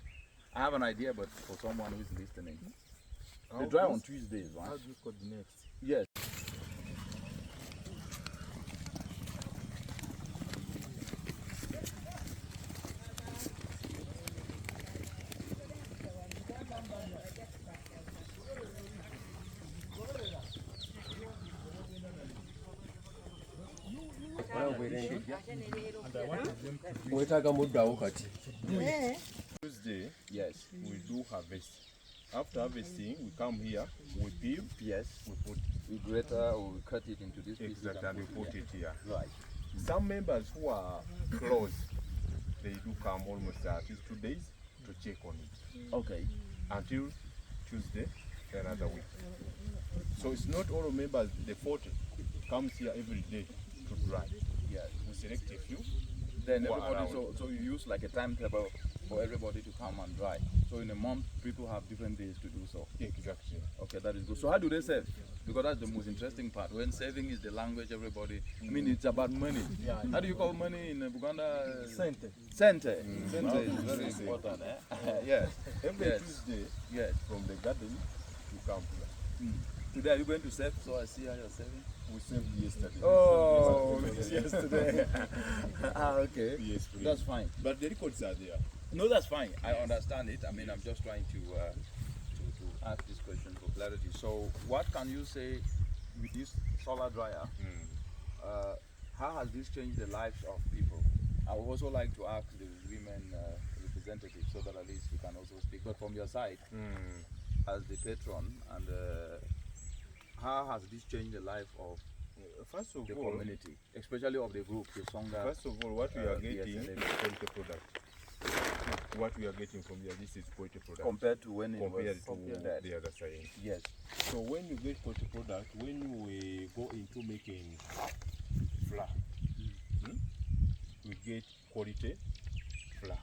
I have an idea, but for someone who is listening. They dry on Tuesdays, right? How do you coordinate? Yes. Wetaaga muddawo kati. Tuesday, Yes. we do harvest. After harvesting, we come here, we peel, Yes. we put We grate or we cut it into this pieces exact and we put put it here. Right. Some members who are close, they do come almost at least 2 days to check on it Okay. until Tuesday, another week. So it's not all members, the 40 comes here every day to dry. Yes. We select a few. Then Who are everybody, around. so you use like a timetable for everybody to come and dry. So in a month, people have different days to do so. Exactly. Okay, that is good. So how do they save? Because that's the most interesting part. When saving is the language, everybody, I mean, it's about money. Yeah. How do you call money in Buganda? Sente. Sente. Sente is very important. Yes. Every Yes. Tuesday Yes. from the garden, you come here. Today, are you going to save? So I see how you're saving. We saved yesterday. Oh, yesterday. Okay. Yes, please. That's fine. But the records are there. No, that's fine. I understand it. I mean, I'm just trying to ask this question for clarity. So, what can you say with this solar dryer? How has this changed the lives of people? I would also like to ask the women representatives so that at least we can also speak. But from your side, as the patron, and how has this changed the life of First of the all, community, especially of the group, the Nsonga? First of all, what we are getting VSLA. is quality product. What we are getting from here, this is quality product. Compared to when it compared was to that. the other side. Yes. So when you get quality product, when we go into making flour, we get quality flour.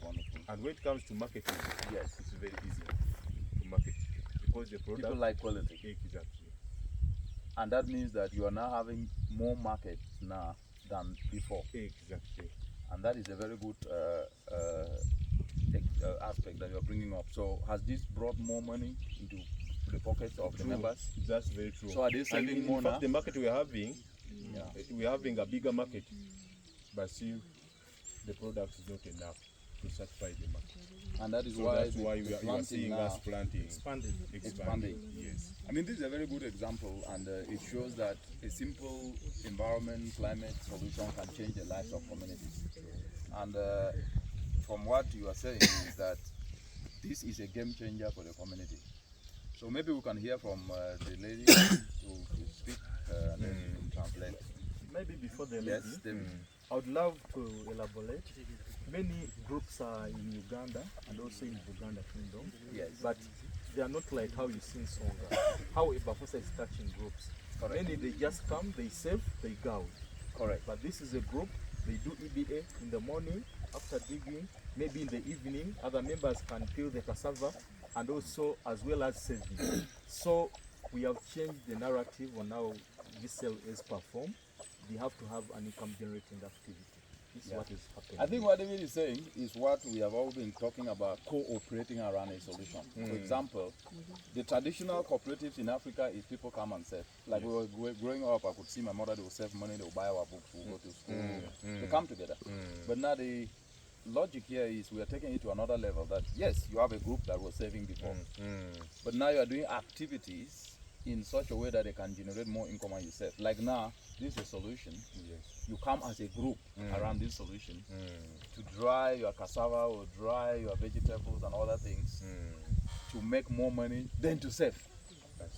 Wonderful. And when it comes to marketing, Yes. it's very easy to market because the product People like quality. exactly. And that means that you are now having more markets now than before. Exactly. And that is a very good aspect that you're bringing up. So has this brought more money into the pockets of the True. members? That's very true. So are they And saving in more fact, now? the market we are having, Yeah. we're having a bigger market, but still the product is not enough to satisfy the market. And that is So why that's why the you are planting seeing now us planting, Expanded. expanding. Yes. I mean, this is a very good example, and it shows that a simple environment, climate solution can change the lives of communities. And from what you are saying is that this is a game changer for the community. So maybe we can hear from the lady to speak, and then you can translate. Maybe before the Yes, lady, David. I would love to elaborate. Many groups are in Uganda and also in Buganda Kingdom, Yes. but they are not like how you see in Nsonga. How EBAFOSA is catching groups. Correct. Many they just come, they save, they go. Correct. But this is a group. They do EBA in the morning after digging. Maybe in the evening, other members can peel the cassava and also as well as saving. So we have changed the narrative on how VSLAs perform. They have to have an income generating activity. This is Yeah. what is happening. I think what David is saying is what we have all been talking about, cooperating around a solution. For example, the traditional cooperatives in Africa is people come and save. Like we were growing up, I could see my mother, they will save money, they will buy our books, we'll go to school, they come together. But now the logic here is we are taking it to another level that, yes, you have a group that was saving before, but now you are doing activities in such a way that they can generate more income on yourself. Like now, this is a solution. Yes. You come as a group around this solution to dry your cassava or dry your vegetables and other things to make more money than to save.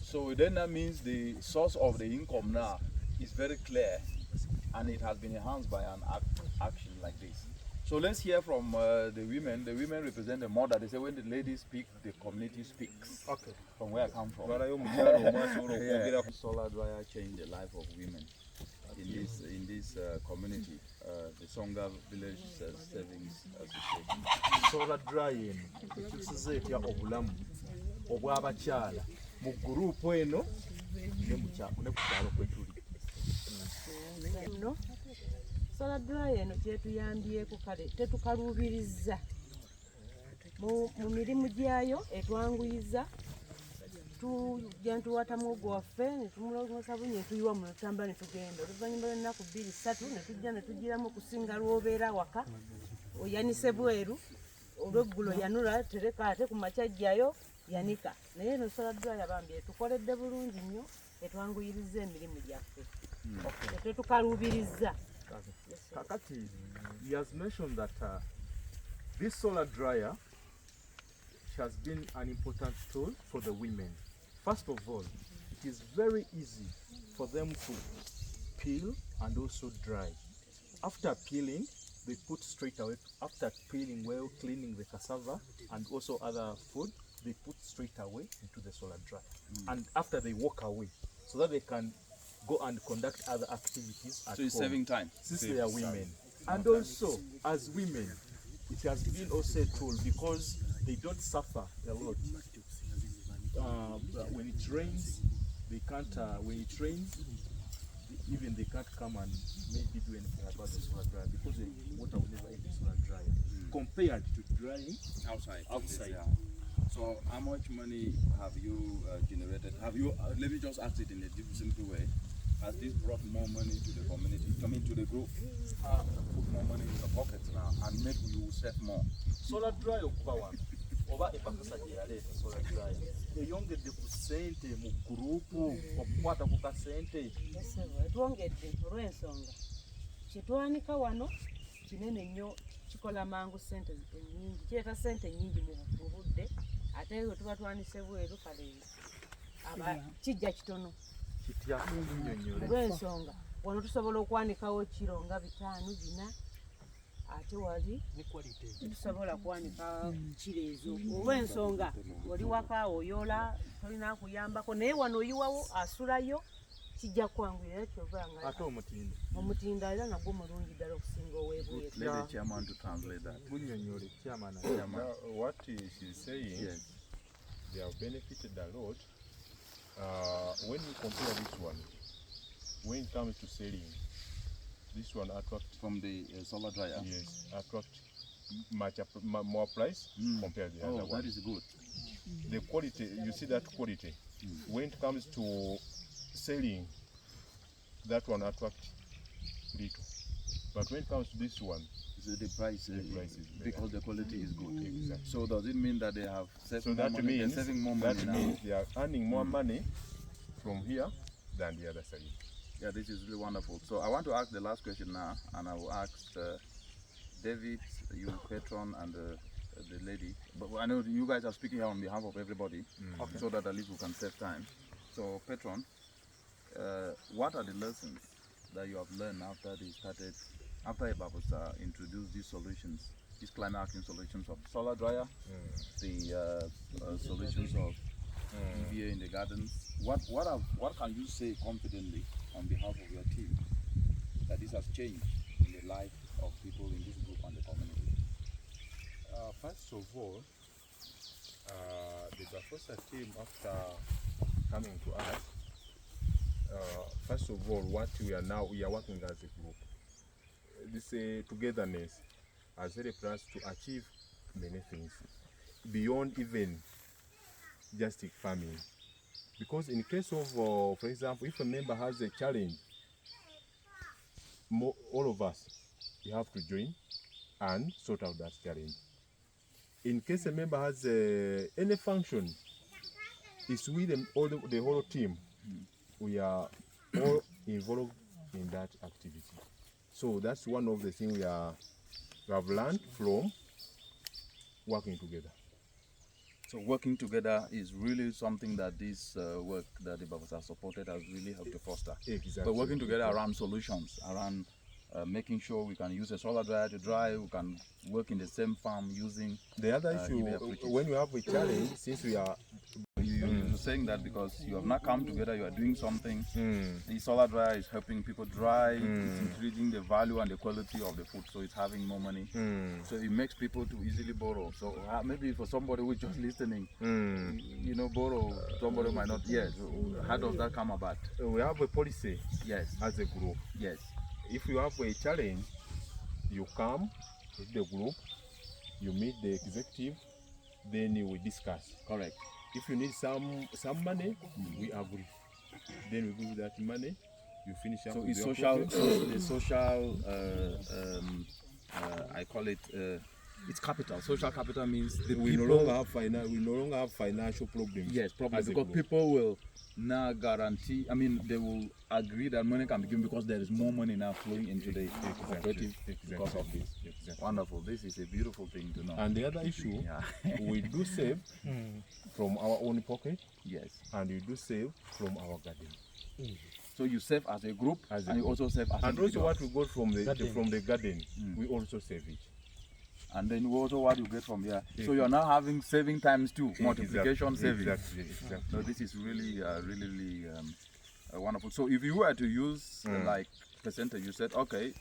So then that means the source of the income now is very clear, and it has been enhanced by an action like this. So let's hear from the women. The women represent the mother. They say when the ladies speak, the community speaks. Okay. From where I come from. Yeah. Solar dryer changed the life of women in this community, the Nsonga Village Savings Association. Solar drying ekyusiza etya obulamu obw'abakyala mu gurupu eno ne ku kyalo kwe tuli. No. Solar dryer eno kyetuyambyeko kale tetukaluubiriza mu mirimu gyayo etwanguyiza tujja ntuwata muwogo waffe netumulongosa bunye netuyiwa mu tutambula netugenda oluvannyuma lw'ennaku 2-3 netujja netugiramu okusinga lw'obeera waka oyanise bweru olweggulo yanula tereka ate ku makya jjayo yanika naye eno solar dryer bambi etukoledde bulungi nnyo etwanguyiriza emirimu gyaffe tetukaluubiriza. Kakati, he has mentioned that this solar dryer has been an important tool for the women. First of all, it is very easy for them to peel and also dry. After peeling, they put straight away, after peeling well, cleaning the cassava and also other food, they put straight away into the solar dryer. And after they walk away, so that they can go and conduct other activities at So it's home. saving time. Since they are women. And also, as women, it has been also a tool because they don't suffer a lot. When it rains, they can't, when it rains, even they can't come and maybe do anything about the solar dryer because the water will never hit the solar dryer. Compared to drying Outside. outside. So how much money have you generated? Have you, let me just ask it in a simple way. Has this brought more money to the community, I mean to the group? Put more money in your pockets now and make you save more. Solar dryer okuba wano oba EBAFOSA gye yaleeta solar dryer eyongedde ku ssente mu gurupu okukwata ku kasente. Etwongedde olw'ensonga kyetwanika wano kinene nnyo kikola mangu sente ennyingi kireeta sente nnyingi mu budde ate we tuba twanise bweru kale kijja kitono Kitya kunnyonnyole. olw'ensonga wano tusobola okwanikawo kiro nga 5-4 ate wali tusobola kwanika kiro ezo olw'ensonga oli waka oyoola tolina kuyambako naye wano oyiwawo asulayo kijja kwanguyira kyovanga Ate omutindo. omutindo era nagwo mulungi ddala okusinga ow'ebweru. Let the chairman to translate that. Gunnyonnyole chairman. What she's saying, Yes. they have benefited a lot. When you compare this one, when it comes to selling, this one attract From the solar dryer? yes, attract much more price compared to the other Oh, one. that is good. The quality, you see that quality. When it comes to selling, that one attract little. But when it comes to this one, So the price, price is better. because the quality is good. exactly. So does it mean that they have saved So more that money? means They're saving more money that now? means they are earning more money from here than the other side. Yeah, this is really wonderful. So I want to ask the last question now, and I will ask David, you patron, and the lady. But I know you guys are speaking here on behalf of everybody, so that at least we can save time. So patron, what are the lessons that you have learned after they started, after EBAFOSA introduced these solutions, these climate action solutions of solar dryer, the solutions of EVA in the gardens? What can you say confidently on behalf of your team that this has changed in the life of people in this group and the community? First of all, the EBAFOSA team, after coming to us, first of all, what we are now, we are working as a group. togetherness has helped us to achieve many things beyond even just farming. Because in case of, for example, if a member has a challenge, all of us, you have to join and sort out that challenge. In case a member has any function, it's with them, the whole team. We are all involved in that activity. So that's one of the things we have learned from working together. So working together is really something that this work that the EBAFOSA supported has really helped to foster. Exactly. But working together around solutions, around making sure we can use a solar dryer to dry, we can work in the same farm using the other issue, when you have a challenge, since we are you're saying that because you have not come together, you are doing something. The solar dryer is helping people dry, it's increasing the value and the quality of the food, so it's having more money. So it makes people to easily borrow. So maybe for somebody who's just listening, you know, borrow, somebody might not. Yes. How does that come about? We have a policy. Yes. As a group. Yes. If you have a challenge, you come with the group, you meet the executive, then you will discuss. Correct. If you need some money, we agree. Then we give that money. You finish up. So with it's your social. problem. The social. I call it. It's capital. Social capital means the We no people. longer have financial problems. Yes, probably as a because group. people will now guarantee. I mean, they will agree that money can be given because there is more money now flowing into the cooperative because of this. Exactly. Wonderful. This is a beautiful thing to know. And the other issue, Yeah. we do save from our own pocket, Yes. and we do save from our garden. So you save as a group, As a and you group. also save as And a also what we got from the garden, Mm. we also save it. and then also what you get from here. So you're now having saving times two, multiplication saving. Exactly. So this is really, really wonderful. So if you were to use like percentage, you said, okay,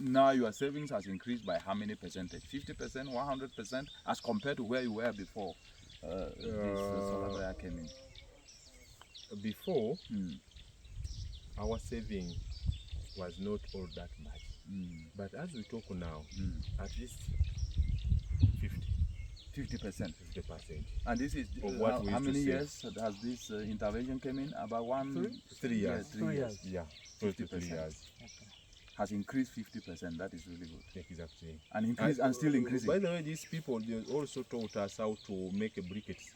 now your savings has increased by how many percentage? 50%, 100%, as compared to where you were before this solar dryer came in. Before, our saving was not all that much. But as we talk now, at least 50%. 50%. And this is Of what we how used to many save. years has this intervention came in? About 3 years. 3 years. Yeah, close to 3 50%. years. Has increased 50%. That is really good. Exactly. And increase and still increasing. By the way, these people, they also taught us how to make a briquettes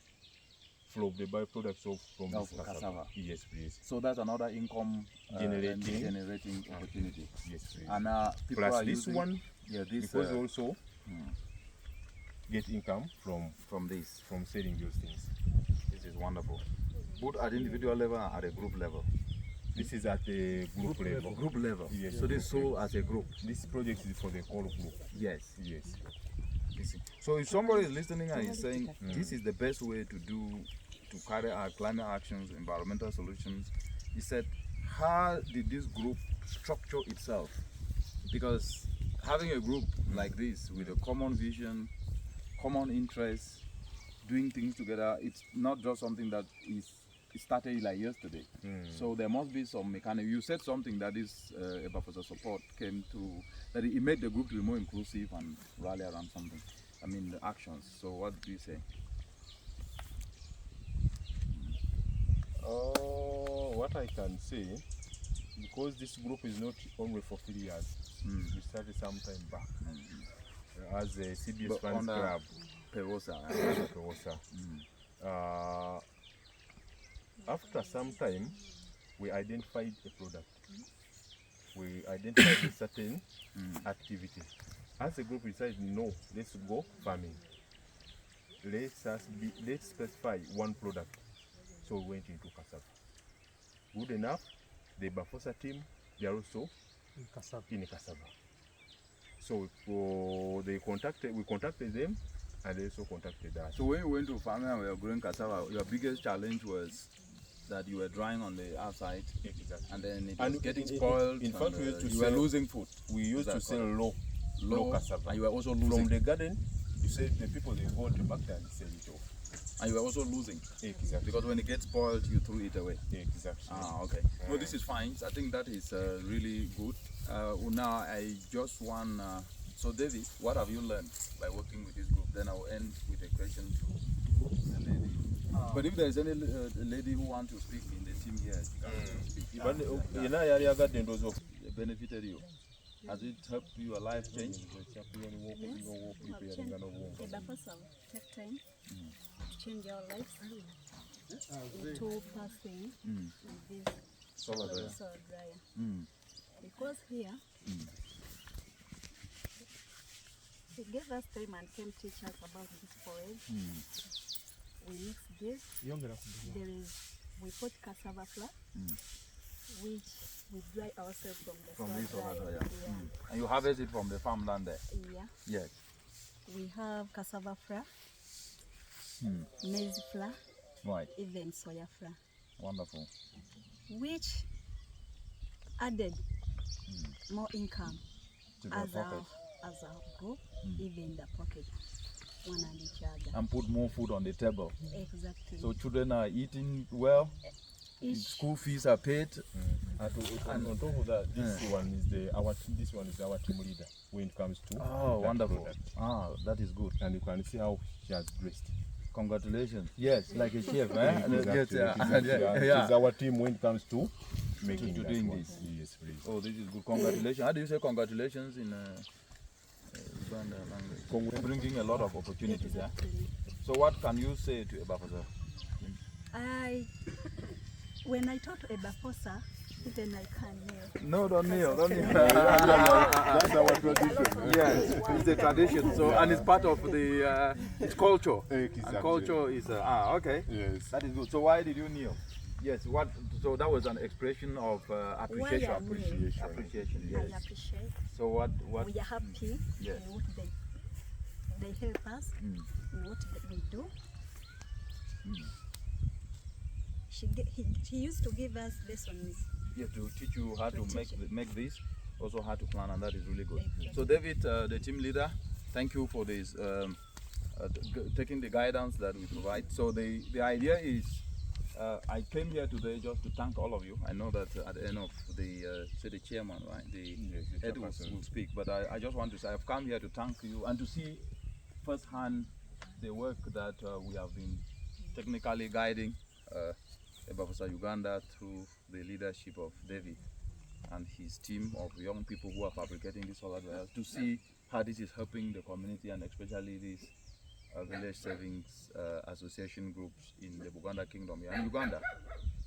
from the byproducts from Of this cassava. Yes, please. So that's another income Generating. opportunity. Yes, please. And people Plus are this using, one, yeah, this because also get income from this. selling those things. This is wonderful. Both at individual level and at a group level. This is at the group level. Group level. Yes, So this group sold as a group. This project is for the whole group. Yes. Yes. So if somebody is listening and is saying this is the best way to carry out climate actions, environmental solutions, he said, how did this group structure itself? Because having a group like this with a common vision, common interests, doing things together, it's not just something that it started like yesterday. So there must be some mechanic. You said something that this EBAFOSA support came to, that it made the group to be more inclusive and rally around something. I mean, the actions. So what do you say? What I can say, because this group is not only for 3 years, we started some time back as a CBS But Fans under Club. Pewosa. After some time, we identified a product. We identified a certain activity. As a group, we decided, no, let's go farming. Let's specify one product. So we went into cassava. Good enough, the EBAFOSA team, they are also in cassava. So we contacted them, and they also contacted us. So when you went to farming and we were growing cassava, your biggest challenge was that you were drying on the outside, Exactly. and then it was getting spoiled. In fact, you were losing food. We used to sell low cassava. And you were also From losing. the garden, you say the people, they hold the back and sell it off. And you were also losing. Exactly. Because when it gets spoiled, you threw it away. Exactly. Ah, okay. No, this is fine. I think that is really good. Now, I just want... so, David, what have you learned by working with this group? Then I'll end with a question to the lady. But if there is any lady who wants to speak in the team here, she can also speak. It benefited you. Has it helped your life change? EBAFOSA will take time to change our lives into passing with this solar dryer. Because here, they gave us time and came teach us about this forage. We mix this. We put cassava flour, which we dry ourselves from the solar dryer. Yeah. And you harvest it from the farmland there? Yeah. Yes. We have cassava flour, maize flour, Right. even soya flour, Wonderful. which added more income To the as pocket. a group, even the pocket, one and each other. And put more food on the table. Exactly. So children are eating well, Each school fees are paid. And on top of that, this one is our team leader when it comes to Oh, that wonderful. product. Ah, that is good. And you can see how she has graced. Congratulations. Yes, like a chef, eh? Exactly. Yes, She's our team when it comes to making To that doing one. this. Yes, please. Oh, this is good. Congratulations. How do you say congratulations in Uganda language? Bringing a lot of opportunities, yeah? exactly. So what can you say to EBAFOSA? When I talk to EBAFOSA, even I can't kneel. No, don't kneel, don't kneel. That's our tradition. Yes, it's a tradition. So, and it's part of the, it's culture. Exactly. And culture is, okay. Yes. That is good. So why did you kneel? Yes, what, so that was an expression of appreciation. Why I kneel? Appreciation, I yes. appreciate. So what, We are happy Yes. in what they help us in what we do. He used to give us lessons. yeah, to teach you how to make this, also how to plan, and that is really good. Exactly. So David, the team leader, thank you for this, taking the guidance that we provide. So the idea is, I came here today just to thank all of you. I know that at the end of the, say the chairman, right, the head will speak, but I just want to say I've come here to thank you and to see firsthand the work that we have been technically guiding EBAFOSA Uganda through the leadership of David and his team of young people who are fabricating these solar dryers, to see how this is helping the community, and especially these village savings association groups in the Buganda Kingdom in Uganda.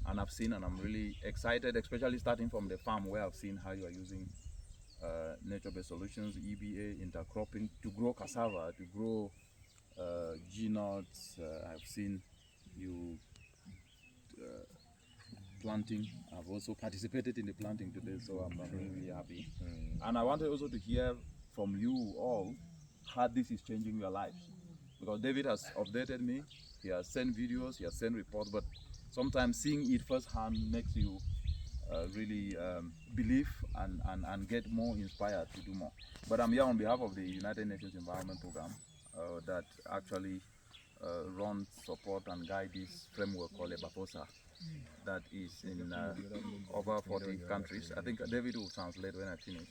And I've seen, and I'm really excited, especially starting from the farm where I've seen how you are using nature-based solutions, EBA, intercropping, to grow cassava, to grow G-nuts. I've seen you planting. I've also participated in the planting today, so I'm really happy. And I wanted also to hear from you all how this is changing your lives. Because David has updated me, he has sent videos, he has sent reports, but sometimes seeing it firsthand makes you really believe and get more inspired to do more. But I'm here on behalf of the United Nations Environment Program that actually runs, support and guide this framework called EBAFOSA that is in over 40 countries. I think David will translate when I finish,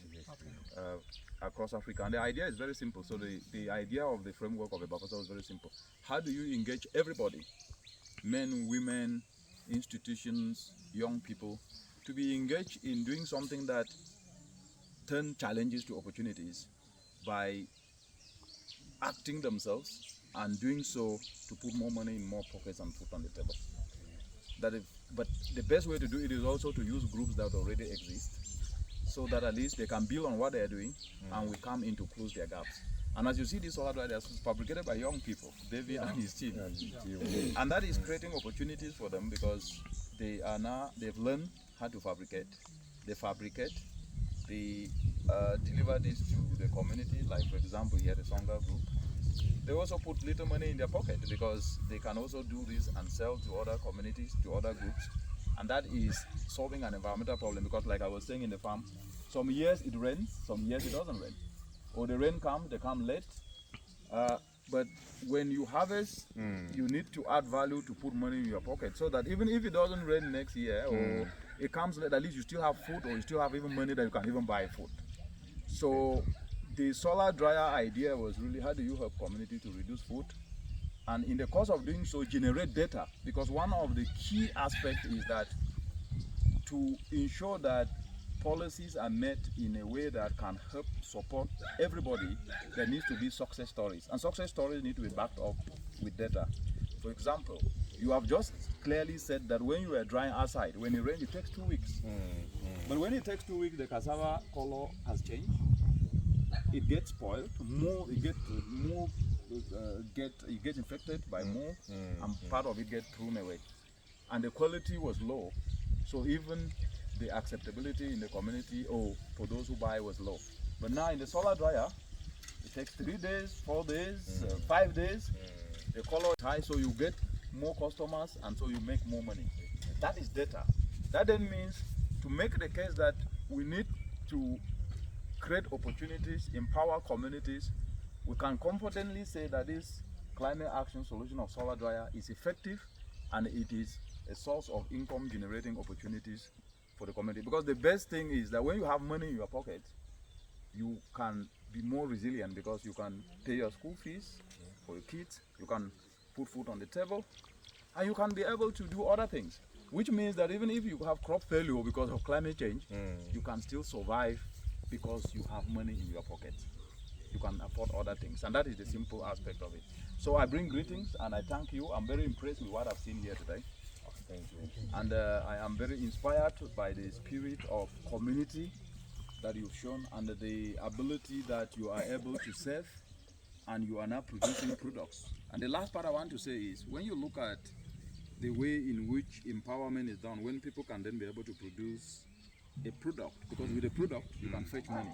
across Africa. And the idea is very simple. So the idea of the framework of EBAFOSA is very simple. How do you engage everybody, men, women, institutions, young people, to be engaged in doing something that turn challenges to opportunities by acting themselves and doing so to put more money in more pockets and food on the table. But the best way to do it is also to use groups that already exist, so that at least they can build on what they are doing and we come in to close their gaps. And as you see, this solar dryer is fabricated by young people, David and his team. And that is creating opportunities for them because they've learned how to fabricate. They fabricate, they deliver this to the community, like for example here the Nsonga group. They also put little money in their pocket because they can also do this and sell to other communities, to other groups. And that is solving an environmental problem because like I was saying in the farm, some years it rains, some years it doesn't rain. Or the rain comes, they come late. But when you harvest, you need to add value to put money in your pocket, so that even if it doesn't rain next year or it comes late, at least you still have food, or you still have even money that you can even buy food. So the solar dryer idea was really, how do you help community to reduce food? And in the course of doing so, generate data, because one of the key aspects is that to ensure that policies are met in a way that can help support everybody, there needs to be success stories. And success stories need to be backed up with data. For example, you have just clearly said that when you are drying outside, when it rains, it takes 2 weeks. But when it takes 2 weeks, the cassava color has changed. It gets spoiled, it gets infected by mold, and part of it gets thrown away. And the quality was low, so even the acceptability in the community or for those who buy was low. But now in the solar dryer, it takes 3 days, 4 days, 5 days. The color is high, so you get more customers, and so you make more money. That is data. That then means to make the case that we need to create opportunities, empower communities. We can confidently say that this climate action solution of solar dryer is effective, and it is a source of income generating opportunities for the community. Because the best thing is that when you have money in your pocket, you can be more resilient, because you can pay your school fees for your kids, you can put food on the table, and you can be able to do other things. Which means that even if you have crop failure because of climate change, you can still survive because you have money in your pocket. You can afford other things, and that is the simple aspect of it. So I bring greetings and I thank you. I'm very impressed with what I've seen here today. Thank you. And I am very inspired by the spirit of community that you've shown, and the ability that you are able to serve, and you are now producing products. And the last part I want to say is, when you look at the way in which empowerment is done, when people can then be able to produce a product, because with a product you can fetch money.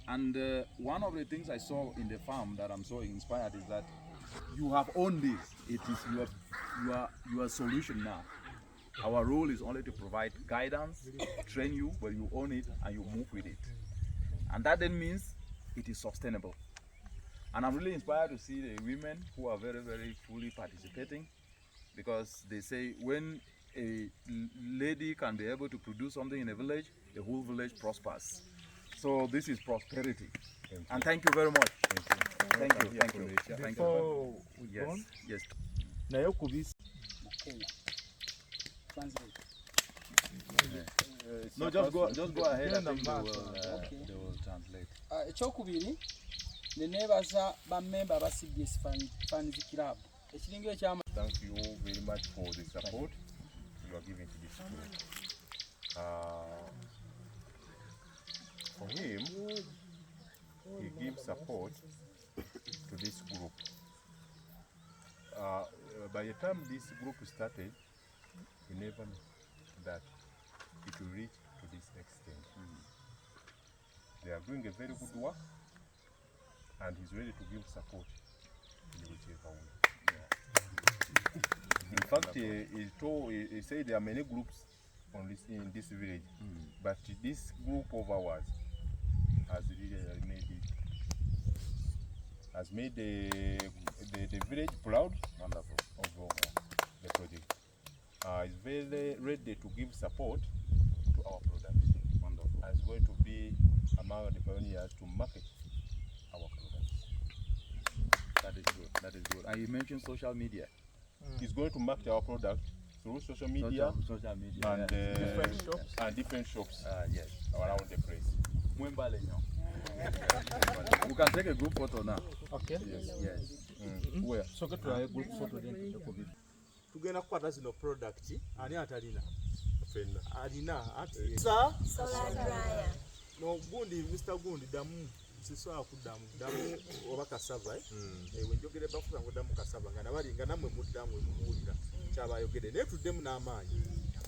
And one of the things I saw in the farm that I'm so inspired is that you have owned this. It is your solution now. Our role is only to provide guidance, train you, but you own it and you move with it. And that then means it is sustainable. And I'm really inspired to see the women who are very, very fully participating, because they say when a lady can be able to produce something in a village, the whole village prospers. So this is prosperity. And thank you very much. Thank you. Thank you. Thank you. Yes. No, just go ahead. I think they will translate. Ekyokubiri nenebaza bammemba aba CBS Fans Club. Ekiringo ekyama. Thank you very much for the support you are giving to this group. For him, he gives support to this group. By the time this group started, he never knew that it will reach to this extent. They are doing a very good work, and he's ready to give support in whichever way. In fact, he said there are many groups in this village, but this group of ours has really made the village proud. Wonderful. Of the project. Is very ready to give support to our products. Wonderful. And it's going to be among the pioneers to market our products. That is good. That is good. And you mentioned social media. He's going to market our product through social media, and different shops yes, around the place. We can take a group photo now. Okay. Yes. Where? So get to a group photo then. Tugenda kukwata zino product ani atalina Fenna. alina ati Solar dryer. no gundi Mr. Gundi damu sisobola kuddamu damu oba kasava wenjogere bafuza ngo damu kasava nga nabalinga namwe muddamu emubuulira kyabayogere naye tuddemu n'amaanyi.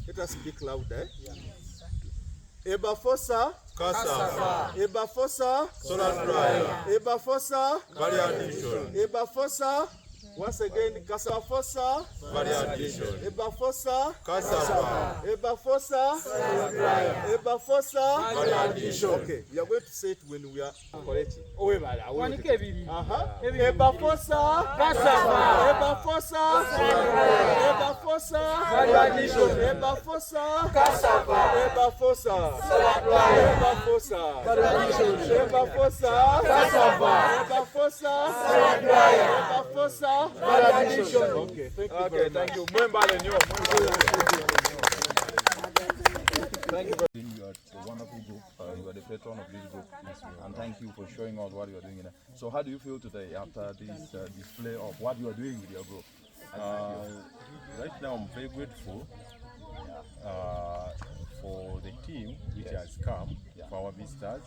Let us speak louder. EBAFOSA Kasava. EBAFOSA Solar dryer. EBAFOSA Value addition. EBAFOSA Once again, EBAFOSA EBAFOSA. Okay, we are going to say it when we are correct. EBAFOSA Okay, thank you. Thank you. You are a wonderful group. You are the patron of this group. And thank you for showing us what you are doing in there. So how do you feel today after this display of what you are doing with your group? Right now I'm very grateful for the team which has come, for our visitors.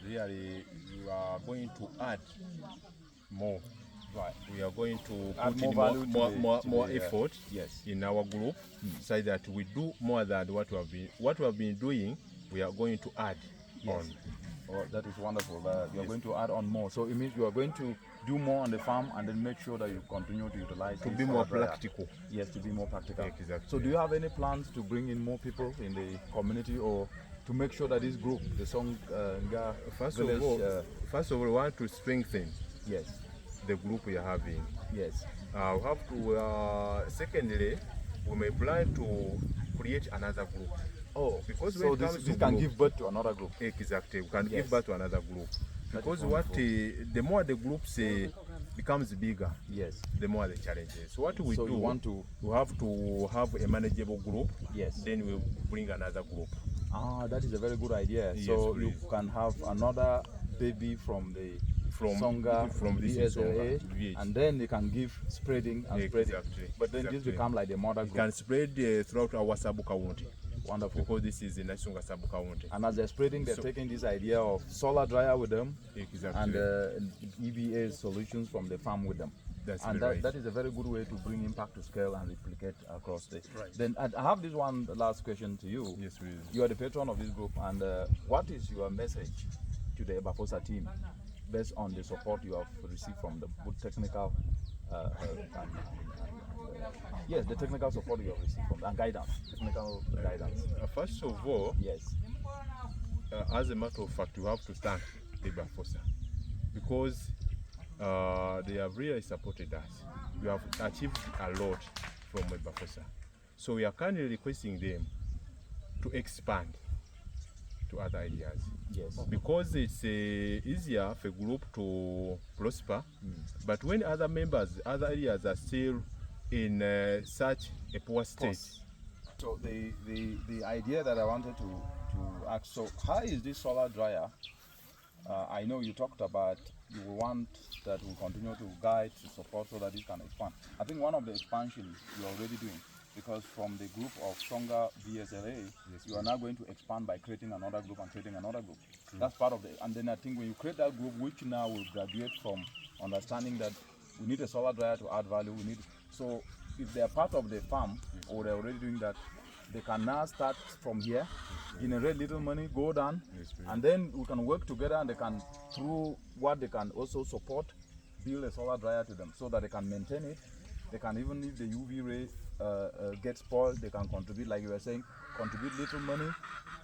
Really, we are going to add more. Right. We are going to Add put more in value more effort yes. in our group, so that we do more than what we have been doing. We are going to add on. Oh, that is wonderful. You are going to add on more. So it means you are going to do more on the farm and then make sure that you continue to utilize To be more practical. Yes, to be more practical. Exactly. So do you have any plans to bring in more people in the community, or to make sure that this group, the Nsonga First Village, of all, we want to strengthen yes, the group we are having. yes, We have to. Secondly, we may plan to create another group. oh, Because so when it comes this to can group, give birth to another group. exactly, we can Yes. give birth to another group. Because the more the groups becomes bigger, Yes. the more the challenges. So what we So do, you want to, we have to have a manageable group. yes. Then we bring another group. Ah, that is a very good idea. Yes, So please. you can have another baby from the From this VSLA, Nsonga, yes. and then they can give spreading and spreading. Exactly. But then this Exactly. become like the mother It group. can spread throughout our sub-county, Wonderful. because this is in Nsonga sub-county. And as they're spreading, they're So- taking this idea of solar dryer with them Exactly. and EBA solutions from the farm with them. That's And very right. that is a very good way to bring impact to scale and replicate across the. Right. Then I have this one last question to you. Yes, please. You are the patron of this group, and what is your message to the EBAFOSA team based on the support you have received from the good technical, yes, the technical support you have received from and guidance, technical guidance. First of all, Yes. as a matter of fact, you have to thank the EBAFOSA, because they have really supported us. We have achieved a lot from EBAFOSA. So we are currently requesting them to expand to other areas. Yes. Because it's easier for a group to prosper, but when other members, other areas are still in such a poor state. So the idea that I wanted to ask, so how is this solar dryer? I know you talked about you want that we continue to guide, to support so that it can expand. I think one of the expansions you're already doing, because from the group of Nsonga VSLA, you are now going to expand by creating another group and creating another group. That's part of it. And then I think when you create that group, which now will graduate from understanding that we need a solar dryer to add value, we need. So if they are part of the farm or they're already doing that, they can now start from here, generate little money, go down, and then we can work together, and they can, through what they can also support, build a solar dryer to them so that they can maintain it. They can, even if the UV ray gets spoiled, they can contribute, like you were saying, contribute little money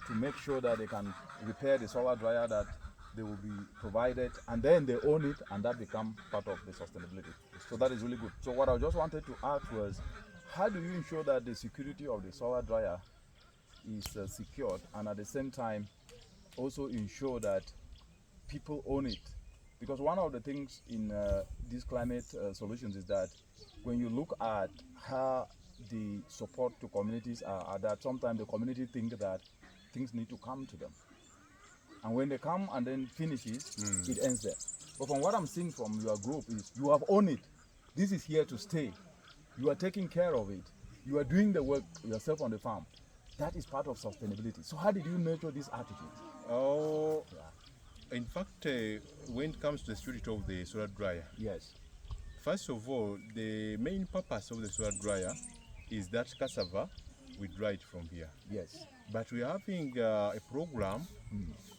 to make sure that they can repair the solar dryer that they will be provided, and then they own it, and that become part of the sustainability. So that is really good. So what I just wanted to ask was, how do you ensure that the security of the solar dryer is secured, and at the same time also ensure that people own it? Because one of the things in these climate solutions is that when you look at how the support to communities are that sometimes the community think that things need to come to them, and when they come and then finishes, it ends there. But from what I'm seeing from your group is you have owned it. This is here to stay. You are taking care of it. You are doing the work yourself on the farm. That is part of sustainability. So how did you nurture this attitude? Oh, in fact, when it comes to the security of the solar dryer, Yes. first of all, the main purpose of the solar dryer is that cassava, we dry it from here. Yes. But we are having a program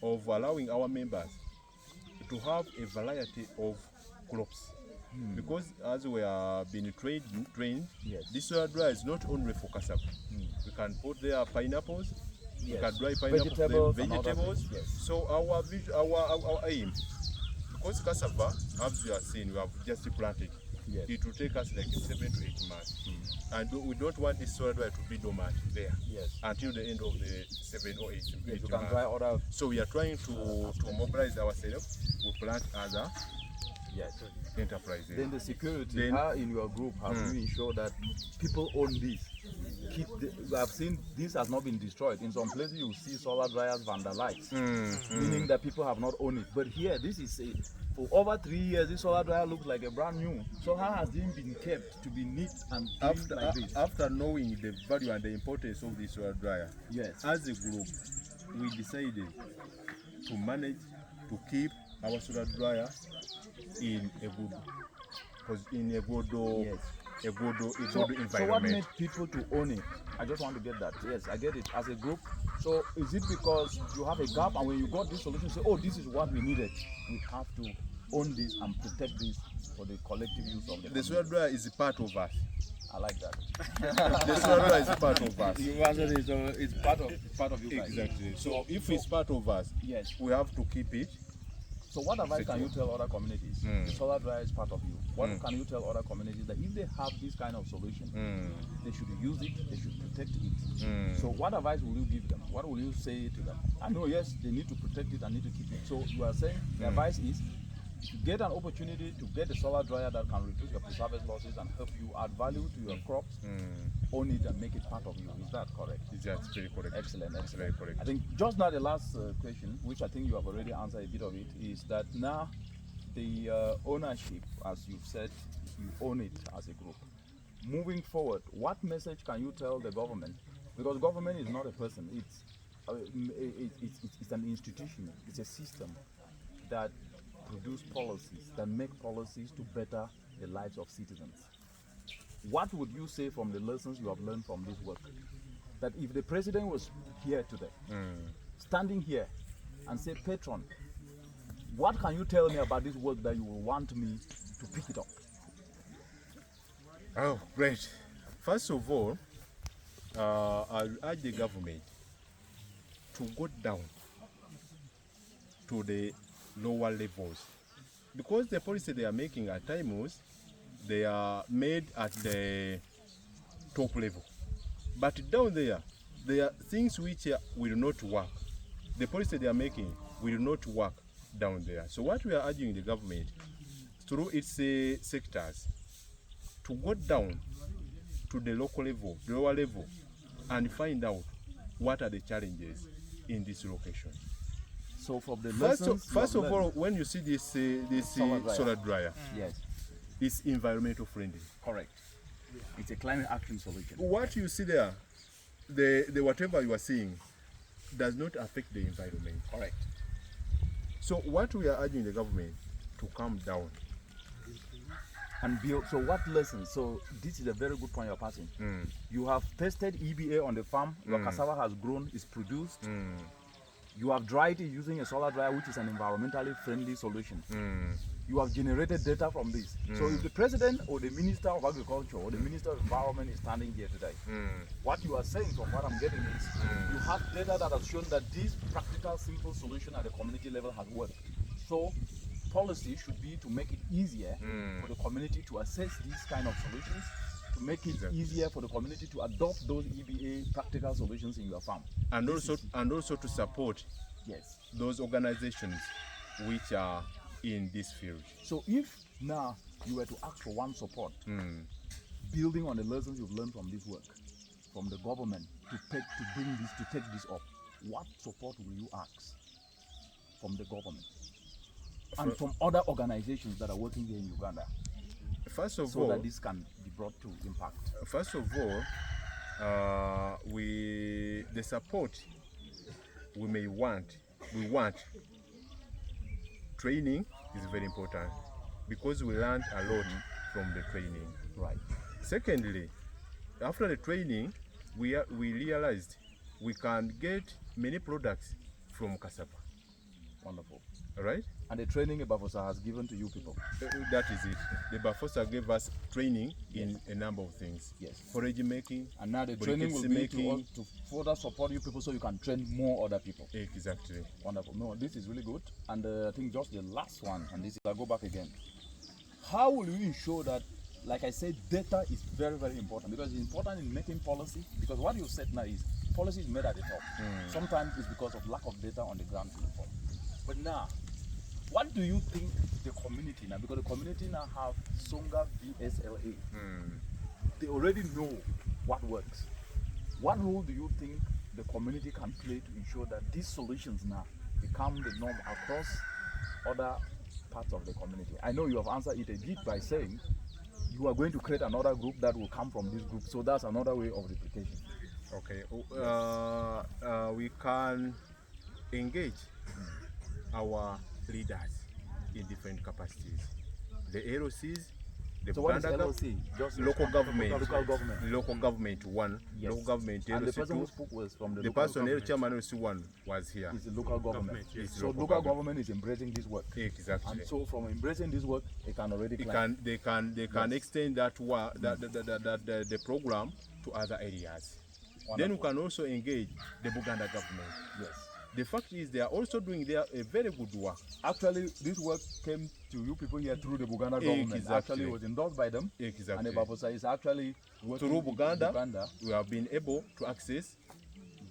of allowing our members to have a variety of crops. because as we are being trained, Yes. this solar dryer is not only for cassava. We can put there pineapples, we Yes. can dry pineapple, Vegetables then and other vegetables. things, yes. So our aim, because cassava, as you are seeing, we have just planted. Yes. It will take us like 7 to 8 months. And we don't want this solar dryer to be dormant there Yes. until the end of the 7 or 8 Yes, you can months. try other. So we are trying to mobilize ourselves. We plant other Yes. enterprises. Then the security, Then- how in your group have you ensured that people own this? I've seen this has not been destroyed. In some places you see solar dryers vandalized, meaning that people have not owned it. But here, this is for over 3 years, this solar dryer looks like a brand new. So how has it been kept to be neat and clean like this? After knowing the value and the importance of this solar dryer, Yes. as a group, we decided to manage to keep our solar dryer in a good, Yes. a good So what environment. made people to own it? I just want to get that. Yes, I get it. As a group, so is it because you have a gap and when you got this solution, say, oh, this is what we needed. We have to own this and protect this for the collective use of The solar dryer is a part of us. I like that. The solar dryer is a part of us. You answered it, so it's part of you guys. Exactly. So if it's part of us, Yes. we have to keep it. So what advice can you tell other communities? The solar dryer is part of you. What can you tell other communities that if they have this kind of solution, they should use it, they should protect it. So what advice will you give them? What will you say to them? I know, yes, they need to protect it and need to keep it. So you are saying the advice is to get an opportunity to get a solar dryer that can reduce your pre-harvest losses and help you add value to your crops, own it and make it part of you. Is that correct? That's very correct. Excellent, That's very correct. I think just now the last question, which I think you have already answered a bit of it, is that now the ownership, as you've said, you own it as a group. Moving forward, what message can you tell the government? Because government is not a person; it's an institution. It's a system that produce policies, that make policies to better the lives of citizens. What would you say from the lessons you have learned from this work? That if the president was here today, standing here and say, Patron, what can you tell me about this work that you will want me to pick it up? Oh, great. First of all, I urge the government to go down to the lower levels, because the policy they are making at times, they are made at the top level. But down there are things which will not work. The policy they are making will not work down there. So what we are urging the government through its sectors to go down to the local level, the lower level, and find out what are the challenges in this location. So from the First lessons of all, when you see this solar dryer, yes, it's environmental friendly. correct. It's a climate action solution. What you see there, the whatever you are seeing, does not affect the environment. Correct. So what we are urging the government to come down. And build. So what lessons? So this is a very good point you're passing. You have tested EBA on the farm. Your cassava has grown, is produced. You have dried it using a solar dryer, which is an environmentally friendly solution. You have generated data from this. So if the president or the minister of agriculture or the minister of environment is standing here today, what you are saying from what I'm getting is you have data that has shown that this practical, simple solution at the community level has worked. So policy should be to make it easier for the community to assess these kind of solutions, to make it easier for the community to adopt those EBA practical solutions in your farm. And also to support those organizations which are in this field. So if now you were to ask for one support, building on the lessons you've learned from this work, from the government to take this up, what support will you ask from the government and from other organizations that are working here in Uganda? First of so all, that this can be brought to impact. First of all, the support we want training is very important, because we learned a lot from the training. Right. Secondly, after the training, we realized we can get many products from cassava. Wonderful. Right? And the training EBAFOSA has given to you people. That is it. The EBAFOSA gave us training in a number of things. Yes. Forage making. And now the training will be to further support you people so you can train more other people. Exactly. Wonderful. No, this is really good. And I think just the last one, and this is, I'll go back again. How will you ensure that, like I said, data is very, very important, because it's important in making policy, because what you said now is policy is made at the top. Sometimes it's because of lack of data on the ground. But now, what do you think the community now, because the community now have Nsonga VSLA, they already know what works. What role do you think the community can play to ensure that these solutions now become the norm across other parts of the community? I know you have answered it a bit by saying you are going to create another group that will come from this group, so that's another way of replication. Okay. We can engage our leaders in different capacities. The LOCs, the So what is Buganda LOC? Just local government, local government. local government one, Yes. local government. And the LOC person who two. spoke was from the The local person, government. chairman LOC one, was here. Is the local government. Yes, So local government is embracing this work. Exactly. And so from embracing this work, it can already They can Yes. extend that the program to other areas. Then we Wonderful. can also engage the Buganda government. Yes. The fact is, they are also doing a very good work. Actually, this work came to you people here through the Buganda government. Exactly. Actually, it was endorsed by them. Exactly. And EBAFOSA is actually working Through with Buganda, we have been able to access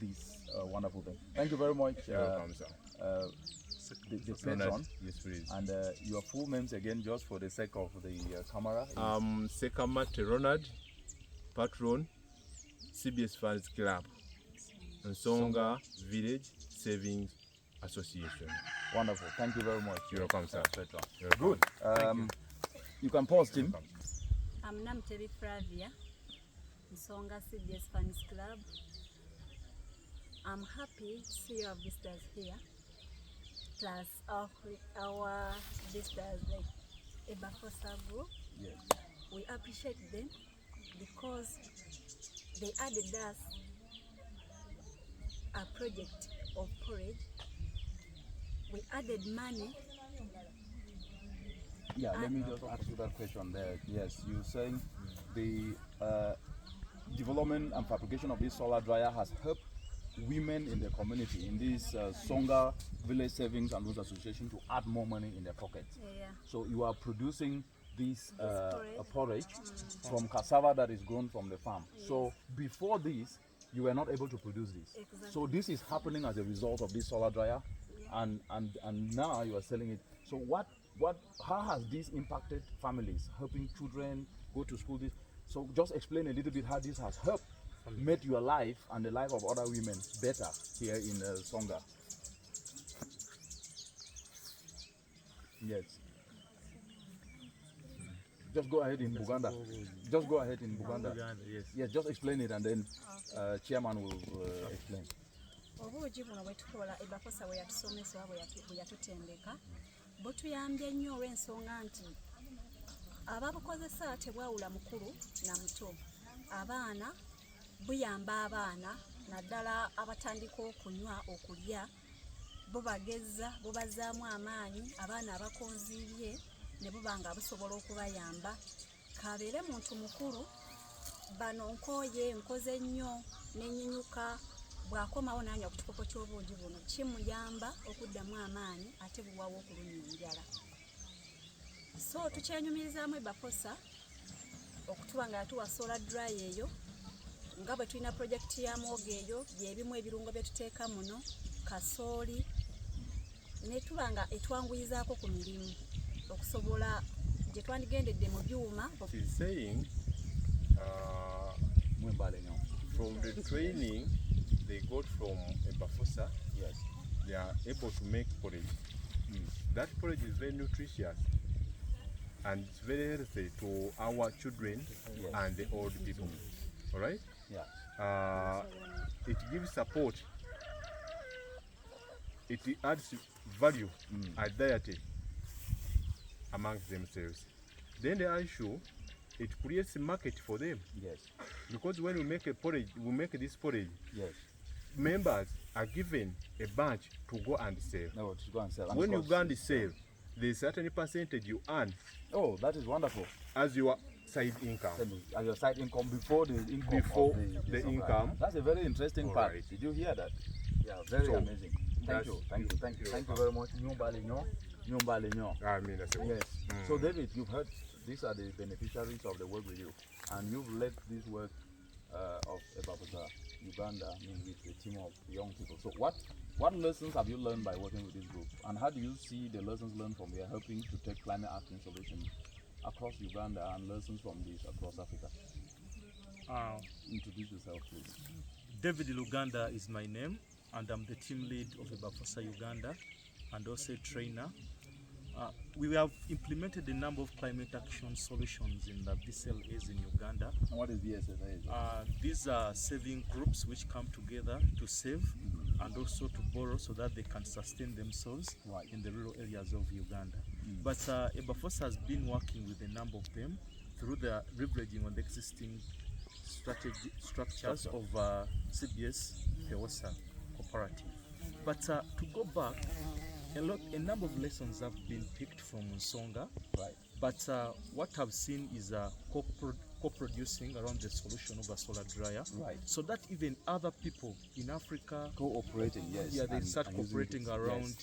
this wonderful thing. Thank you very much, You're welcome, sir. the So nice. patron. Yes, please. And your full names again, just for the sake of the camera. Sekamat Ronald, patron, CBS Fans Club, Nsonga Village Savings Association. Wonderful. Thank you very much. You're welcome, sir. Patron. You're welcome. Good. You can pause, Tim. I'm Namtebi Flavia, Nsonga CBS Fans Club. I'm happy to see our visitors here, plus our visitors like EBAFOSA group. Yes. We appreciate them because they added us a project of porridge. We added money. Yeah, let me just ask you that question there. Yes, you're saying the development and fabrication of this solar dryer has helped women in the community, in this Nsonga Village Savings and Loans Association, to add more money in their pockets. Yeah. So you are producing this porridge from cassava that is grown from the farm. Yes. So before this, you were not able to produce this. Exactly. So this is happening as a result of this solar dryer, and now you are selling it. So how has this impacted families, helping children go to school? So just explain a little bit how this has helped made your life and the life of other women better here in Nsonga. Yes. Just go ahead in Buganda. Just go ahead in Buganda. Yes. Yes, just explain it and then chairman will explain. Obuugi buno bwe tukola EBAFOSA bwe yatusomesa bwe yatutendeka butuyambye nnyo olw'ensonga nti ababukozesa tebwawula mukulu na muto. Abaana buyamba abaana naddala abatandika okunywa okulya bubageza bubazaamu amaanyi abaana abakonziibye ne buba nga busobola okubayamba. Kabeere muntu mukulu bano nkooye nkoze nnyo n'ennyinyuka bw'akomawo n'anywa ku kikopo ky'obuugi buno kimuyamba okuddamu amaanyi ate buwawo okulumya enjala. So tukyenyumirizaamu EBAFOSA okutuba nga yatuwa solar dry eyo nga bwe tulina projekiti ya mwogo eyo byebimu ebirungo bye tuteeka muno kasooli ne tuba nga etwanguyizaako ku mirimu okusobola gye twandigendedde mu byuma. She's saying from the training they got from EBAFOSA, Yes. they are able to make porridge. That porridge is very nutritious and it's very healthy to our children and the old people. All right? Yeah. It gives support. It adds value and diet amongst themselves. Then the issue, it creates a market for them. Yes. Because when we make a porridge, we make this porridge, Yes. members are given a bunch to go and save. No, to go and sell. When you go and save, there's a certain percentage you earn Oh, that is wonderful. as your side income. As your side income before the income. Before of the supply. income. That's a very interesting All part. right. Did you hear that? Yeah, very So, amazing. Thank you, thank you very much. Nyumba lenyo. I mean, that's a Yes. So David, you've heard these are the beneficiaries of the work with you, and you've led this work of EBAFOSA Uganda, I mean, with a team of young people. So what lessons have you learned by working with this group, and how do you see the lessons learned from here helping to take climate action solutions across Uganda and lessons from this across Africa? Introduce yourself, please. David Luganda is my name, and I'm the team lead of EBAFOSA Uganda and also a trainer. We have implemented a number of climate action solutions in the VSLAs in Uganda. And what is VSLA? These are saving groups which come together to save and also to borrow so that they can sustain themselves in the rural areas of Uganda. But EBAFOSA has been working with a number of them through the leveraging on the existing structures of CBS PEOSA cooperative. But to go back, a number of lessons have been picked from Nsonga, but what I've seen is co-producing around the solution of a solar dryer, so that even other people in Africa cooperating, yes, they start cooperating around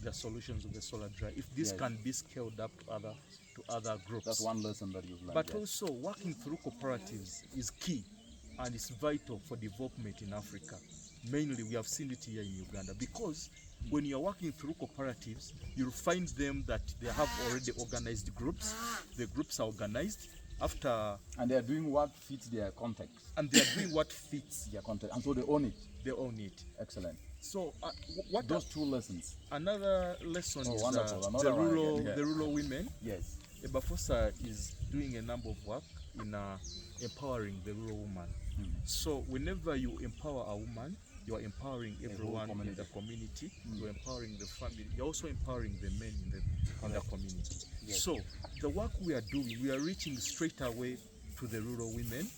the solutions of the solar dryer. If this can be scaled up to other groups, that's one lesson that you've learned. But also working through cooperatives is key, and it's vital for development in Africa. Mainly, we have seen it here in Uganda, because when you're working through cooperatives, you'll find them that they have already organized groups. The groups are organized after... And they are doing what fits their context. And they are doing what fits their context. And so they own it. They own it. Excellent. So what those two lessons? Another lesson is the rural women. Yes. EBAFOSA is doing a number of work in empowering the rural woman. So whenever you empower a woman, you are empowering everyone in the community, you're empowering the family, you're also empowering the men in the community. Yes. So the work we are doing, we are reaching straight away to the rural women,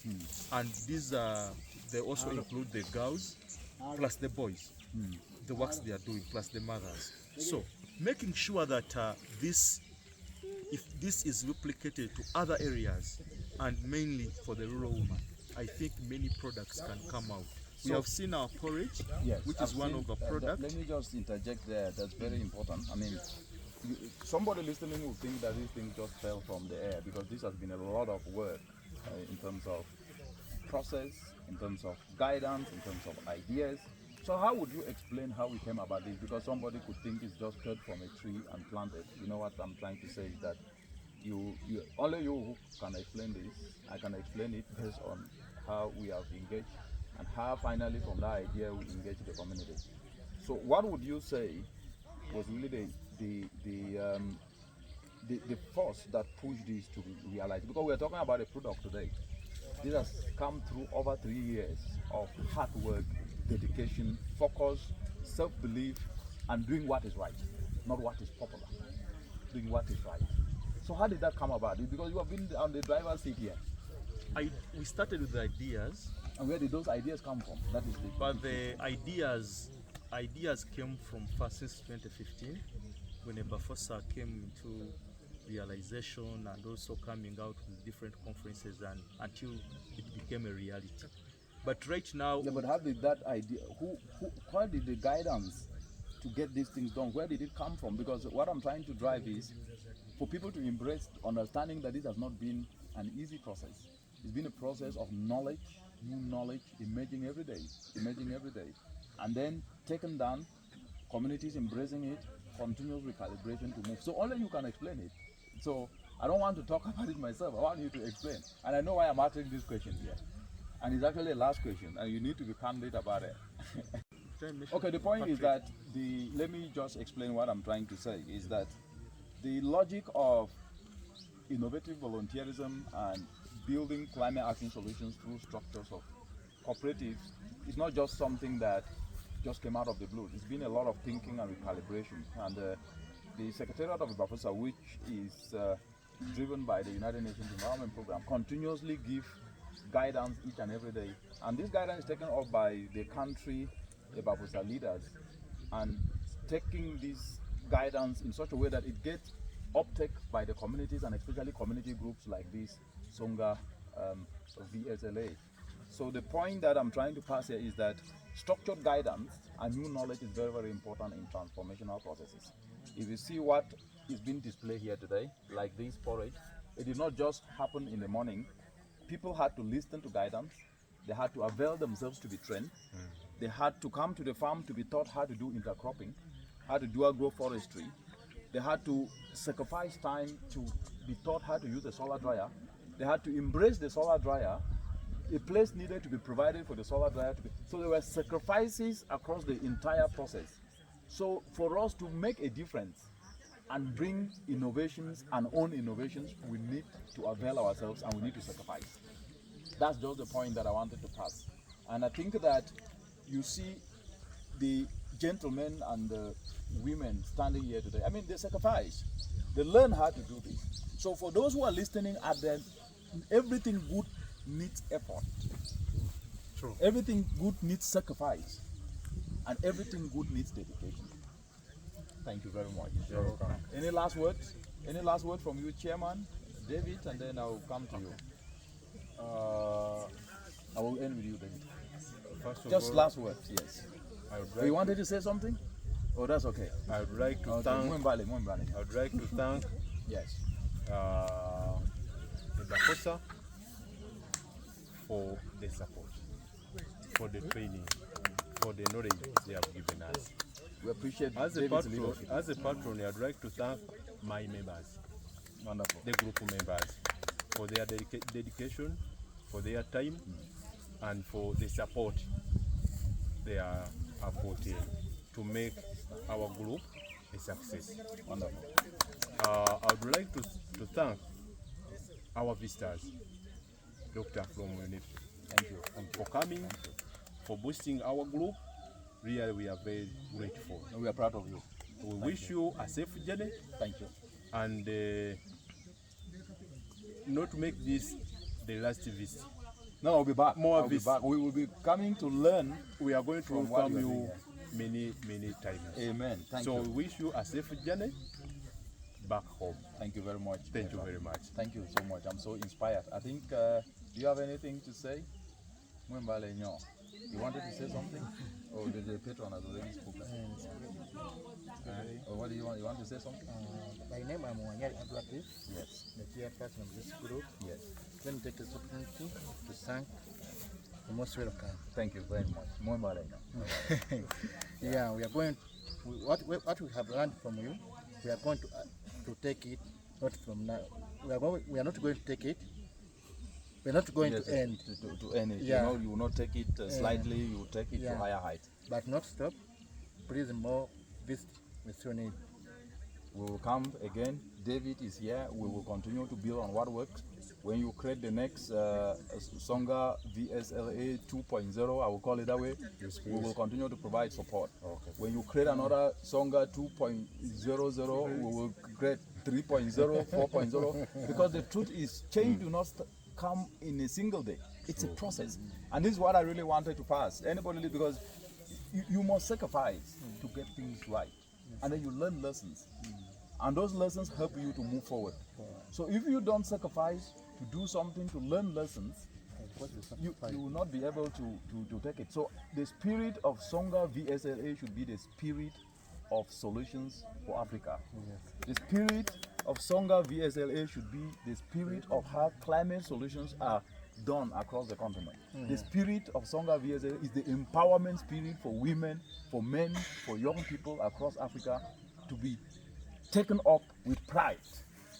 and these they also include the girls plus the boys, the works they are doing plus the mothers. So making sure that if this is replicated to other areas and mainly for the rural woman, I think many products can come out. We have seen our porridge, which is one of the products. Let me just interject there. That's very important. I mean, somebody listening will think that this thing just fell from the air, because this has been a lot of work in terms of process, in terms of guidance, in terms of ideas. So how would you explain how we came about this? Because somebody could think it's just cut from a tree and planted. You know what I'm trying to say is that only you who can explain this. I can explain it based on how we have engaged and how finally from that idea we engage the community. So what would you say was really the force that pushed this to realize? Because we're talking about a product today. This has come through over 3 years of hard work, dedication, focus, self-belief, and doing what is right, not what is popular. Doing what is right. So how did that come about? Because you have been on the driver's seat here. We started with the ideas. And where did those ideas come from? That is the ideas came from first since 2015, when EBAFOSA came into realization and also coming out with different conferences and until it became a reality. But right now... Yeah, but how did that idea, where did the guidance to get these things done, where did it come from? Because what I'm trying to drive is for people to embrace understanding that this has not been an easy process. It's been a process of knowledge, new knowledge emerging every day, and then taken down, communities embracing it, continuous recalibration to move. So only you can explain it. So I don't want to talk about it myself. I want you to explain. And I know why I'm asking this question here. And it's actually the last question, and you need to be candid about it. Okay, the point is that let me just explain what I'm trying to say, is that the logic of innovative volunteerism and building climate action solutions through structures of cooperatives is not just something that just came out of the blue. There's been a lot of thinking and recalibration. And the Secretariat of EBAFOSA, which is driven by the United Nations Environment Program, continuously give guidance each and every day. And this guidance is taken up by the country EBAFOSA leaders and taking this guidance in such a way that it gets uptake by the communities and especially community groups like this Nsonga VSLA. So the point that I'm trying to pass here is that structured guidance and new knowledge is very, very important in transformational processes. If you see what is being displayed here today, like this porridge, it did not just happen in the morning. People had to listen to guidance. They had to avail themselves to be trained. They had to come to the farm to be taught how to do intercropping, how to do agroforestry. They had to sacrifice time to be taught how to use a solar dryer. They had to embrace the solar dryer. A place needed to be provided for the solar dryer to be. So there were sacrifices across the entire process. So for us to make a difference and bring innovations and own innovations, we need to avail ourselves and we need to sacrifice. That's just the point that I wanted to pass. And I think that you see the gentlemen and the women standing here today. I mean, they sacrifice. They learn how to do this. So for those who are listening at them, everything good needs effort. True. Everything good needs sacrifice. And everything good needs dedication. Thank you very much. You're welcome. Any last words? Any last word from you, Chairman David, and then I'll come to you. I will end with you, David. First of Just all, last words, yes. I would You like, wanted to say something? Oh, that's okay. I would like to Okay. thank. Mwembale. I would like to thank Yes. EBAFOSA for the support, for the training, for the knowledge they have given us. We appreciate As a David's patron, leadership. I'd like to thank my members, Wonderful. the group members, for their dedication, for their time, and for the support they are put in to make our group a success. Wonderful. I would like to thank our visitors, Dr. from UNIF. Thank you. And for coming, for boosting our group. Really, we are very grateful. And we are proud of you. We wish you a safe journey. Thank you. And not to make this the last visit. No, I'll be back. More I'll be visits. back. We will be coming to learn. We are going to From what welcome you are you doing many times. Amen. Thank So you. we wish you a safe journey back home. Thank you very much. Thank you very much. Thank you so much. I'm so inspired. I think, do you have anything to say? Mwembale nyo. You wanted to say something? Or the patron has already spoken? Or what do you want? You want to say something? By name, I'm Wanyari Abdulatif, Yes. the chairperson of this group. Yes. Let me take this opportunity to thank the most welcome. Thank you very much. Mwembale nyo. Yeah, we are going. What we have learned from you, we are going to take it. Not from now. We are not going to take it. We're not going Yes, to end, to end it. Yeah. You know, you will not take it slightly. You will take it Yeah. to higher height. but not stop. Please more visit with your need. We will come again. David is here. We will continue to build on what works. When you create the next Nsonga VSLA 2.0, I will call it that way, we will continue to provide support. Okay. When you create another Nsonga 2.00, we will create 3.0, 4.0, because the truth is change do not come in a single day. It's a process. And this is what I really wanted to pass. Anybody, because you must sacrifice to get things right. And then you learn lessons. And those lessons help you to move forward. So if you don't sacrifice to do something, to learn lessons, you will not be able to take it. So the spirit of Nsonga VSLA should be the spirit of solutions for Africa. The spirit of Nsonga VSLA should be the spirit of how climate solutions are done across the continent. The spirit of Nsonga VSLA is the empowerment spirit for women, for men, for young people across Africa to be taken up with pride.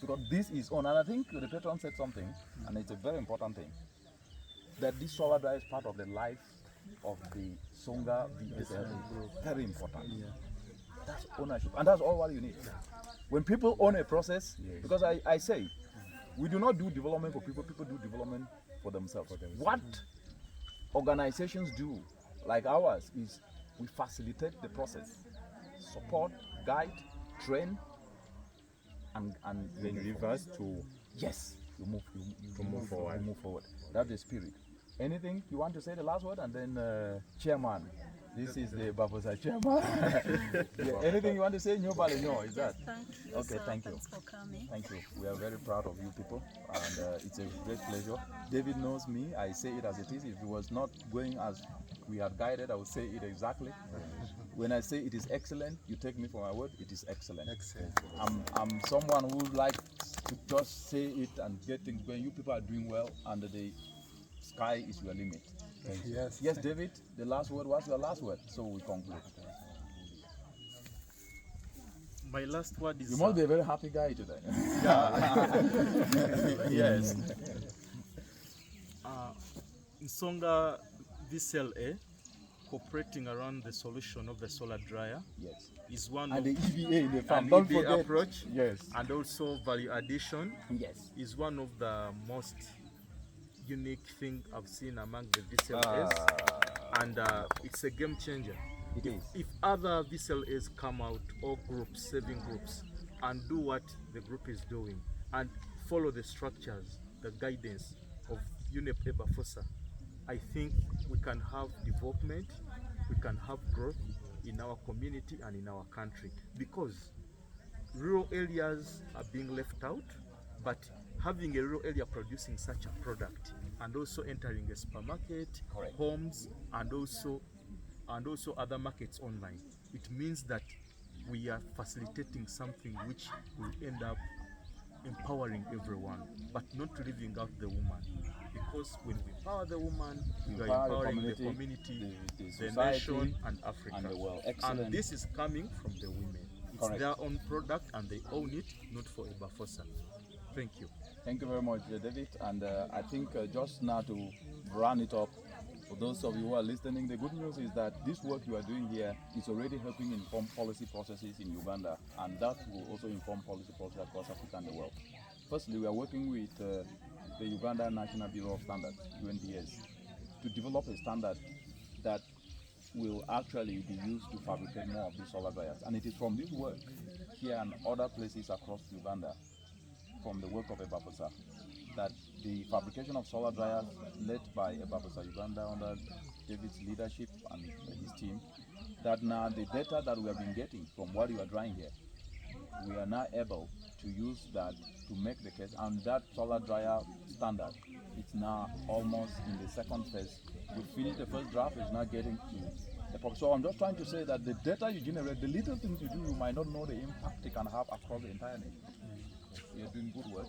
Because this is on, and I think the patron said something, and it's a very important thing, that this solar dryer is part of the life of the Nsonga VSLA. Very important. That's ownership, and that's all what you need. When people own a process, because I say, we do not do development for people, people do development for themselves. What organizations do, like ours, is we facilitate the process, support, guide, train, and Then leave us to yes, you move forward. That's the spirit. Anything you want to say, the last word, and then Chairman This is the EBAFOSA chairman. Yeah, anything you want to say? No, is that? Thank you. Okay, sir. thank you. Thanks for coming. Thank you. We are very proud of you people, and it's a great pleasure. David knows me. I say it as it is. If it was not going as we had guided, I would say it exactly. When I say it is excellent, you take me for my word. It is excellent. Excellent. I'm someone who likes to just say it and get things going. You people are doing well, and the sky is your limit. Yes. Yes, David. The last word was your last word, so we conclude. My last word is. You must be a very happy guy today. Yes. Nsonga VSLA, cooperating around the solution of the solar dryer, Yes. is one And of the EVA in the farm. an Don't EBA forget. approach, Yes. and also value addition. Yes. Is one of the most unique thing I've seen among the VSLAs, and it's a game changer. It is. If other VSLAs come out, or groups, saving groups, and do what the group is doing, and follow the structures, the guidance of UNEP EBAFOSA, I think we can have development, we can have growth in our community and in our country, because rural areas are being left out, but having a rural area producing such a product and also entering a supermarket, Correct. homes, and also other markets online, it means that we are facilitating something which will end up empowering everyone, but not leaving out the woman. Because when we empower the woman, we are empowering the community, the society, nation, and Africa. and the world. Excellent. And this is coming from the women. It's Correct. their own product and they own it, not for EBAFOSA. Thank you. Thank you very much, David. And I think just now to run it up, for those of you who are listening, the good news is that this work you are doing here is already helping inform policy processes in Uganda, and that will also inform policy processes across Africa and the world. Firstly, we are working with the Uganda National Bureau of Standards, UNBS, to develop a standard that will actually be used to fabricate more of these solar dryers. And it is from this work here and other places across Uganda, from the work of EBAFOSA, that the fabrication of solar dryers led by EBAFOSA Uganda under David's leadership and his team, that now the data that we have been getting from what you are drying here, we are now able to use that to make the case, and that solar dryer standard, it's now almost in the second phase. We finished the first draft, it's now getting to the problem. So I'm just trying to say that the data you generate, the little things you do, you might not know the impact it can have across the entire nation. You're doing good work.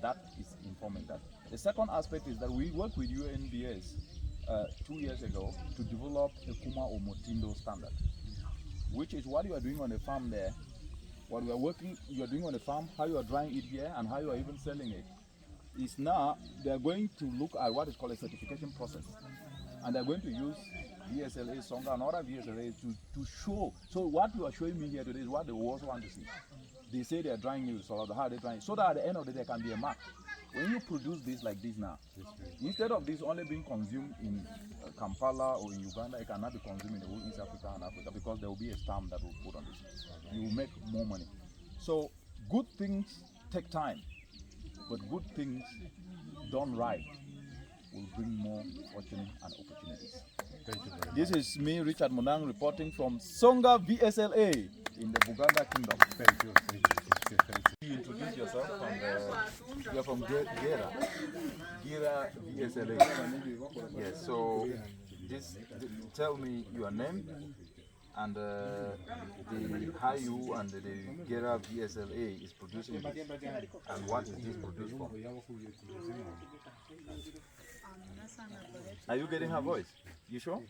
That is informing that. The second aspect is that we worked with UNBS 2 years ago to develop a Kuma or Motindo standard, which is what you are doing on the farm there. What we are working, you are doing on the farm, how you are drying it here, and how you are even selling it. Is now they are going to look at what is called a certification process, and they are going to use VSLA, Nsonga, and other VSLA to show. So what you are showing me here today is what they also want to see. They say they are drying it, so how are they drying it? So that at the end of the day, there can be a mark. When you produce this like this now, instead of this only being consumed in Kampala or in Uganda, it cannot be consumed in the whole East Africa and Africa, because there will be a stamp that will put on this. You will make more money. So good things take time, but good things done right will bring more fortune and opportunities. Thank you very much. This is me, Richard Monang, reporting from Nsonga VSLA in the Buganda Kingdom. Thank you. Thank you. Thank you. You introduce yourself, and you're from Gira VSLA. Yes, so tell me your name and how you and the Gira VSLA is producing this, and what is this produced for? Are you getting her voice? You sure?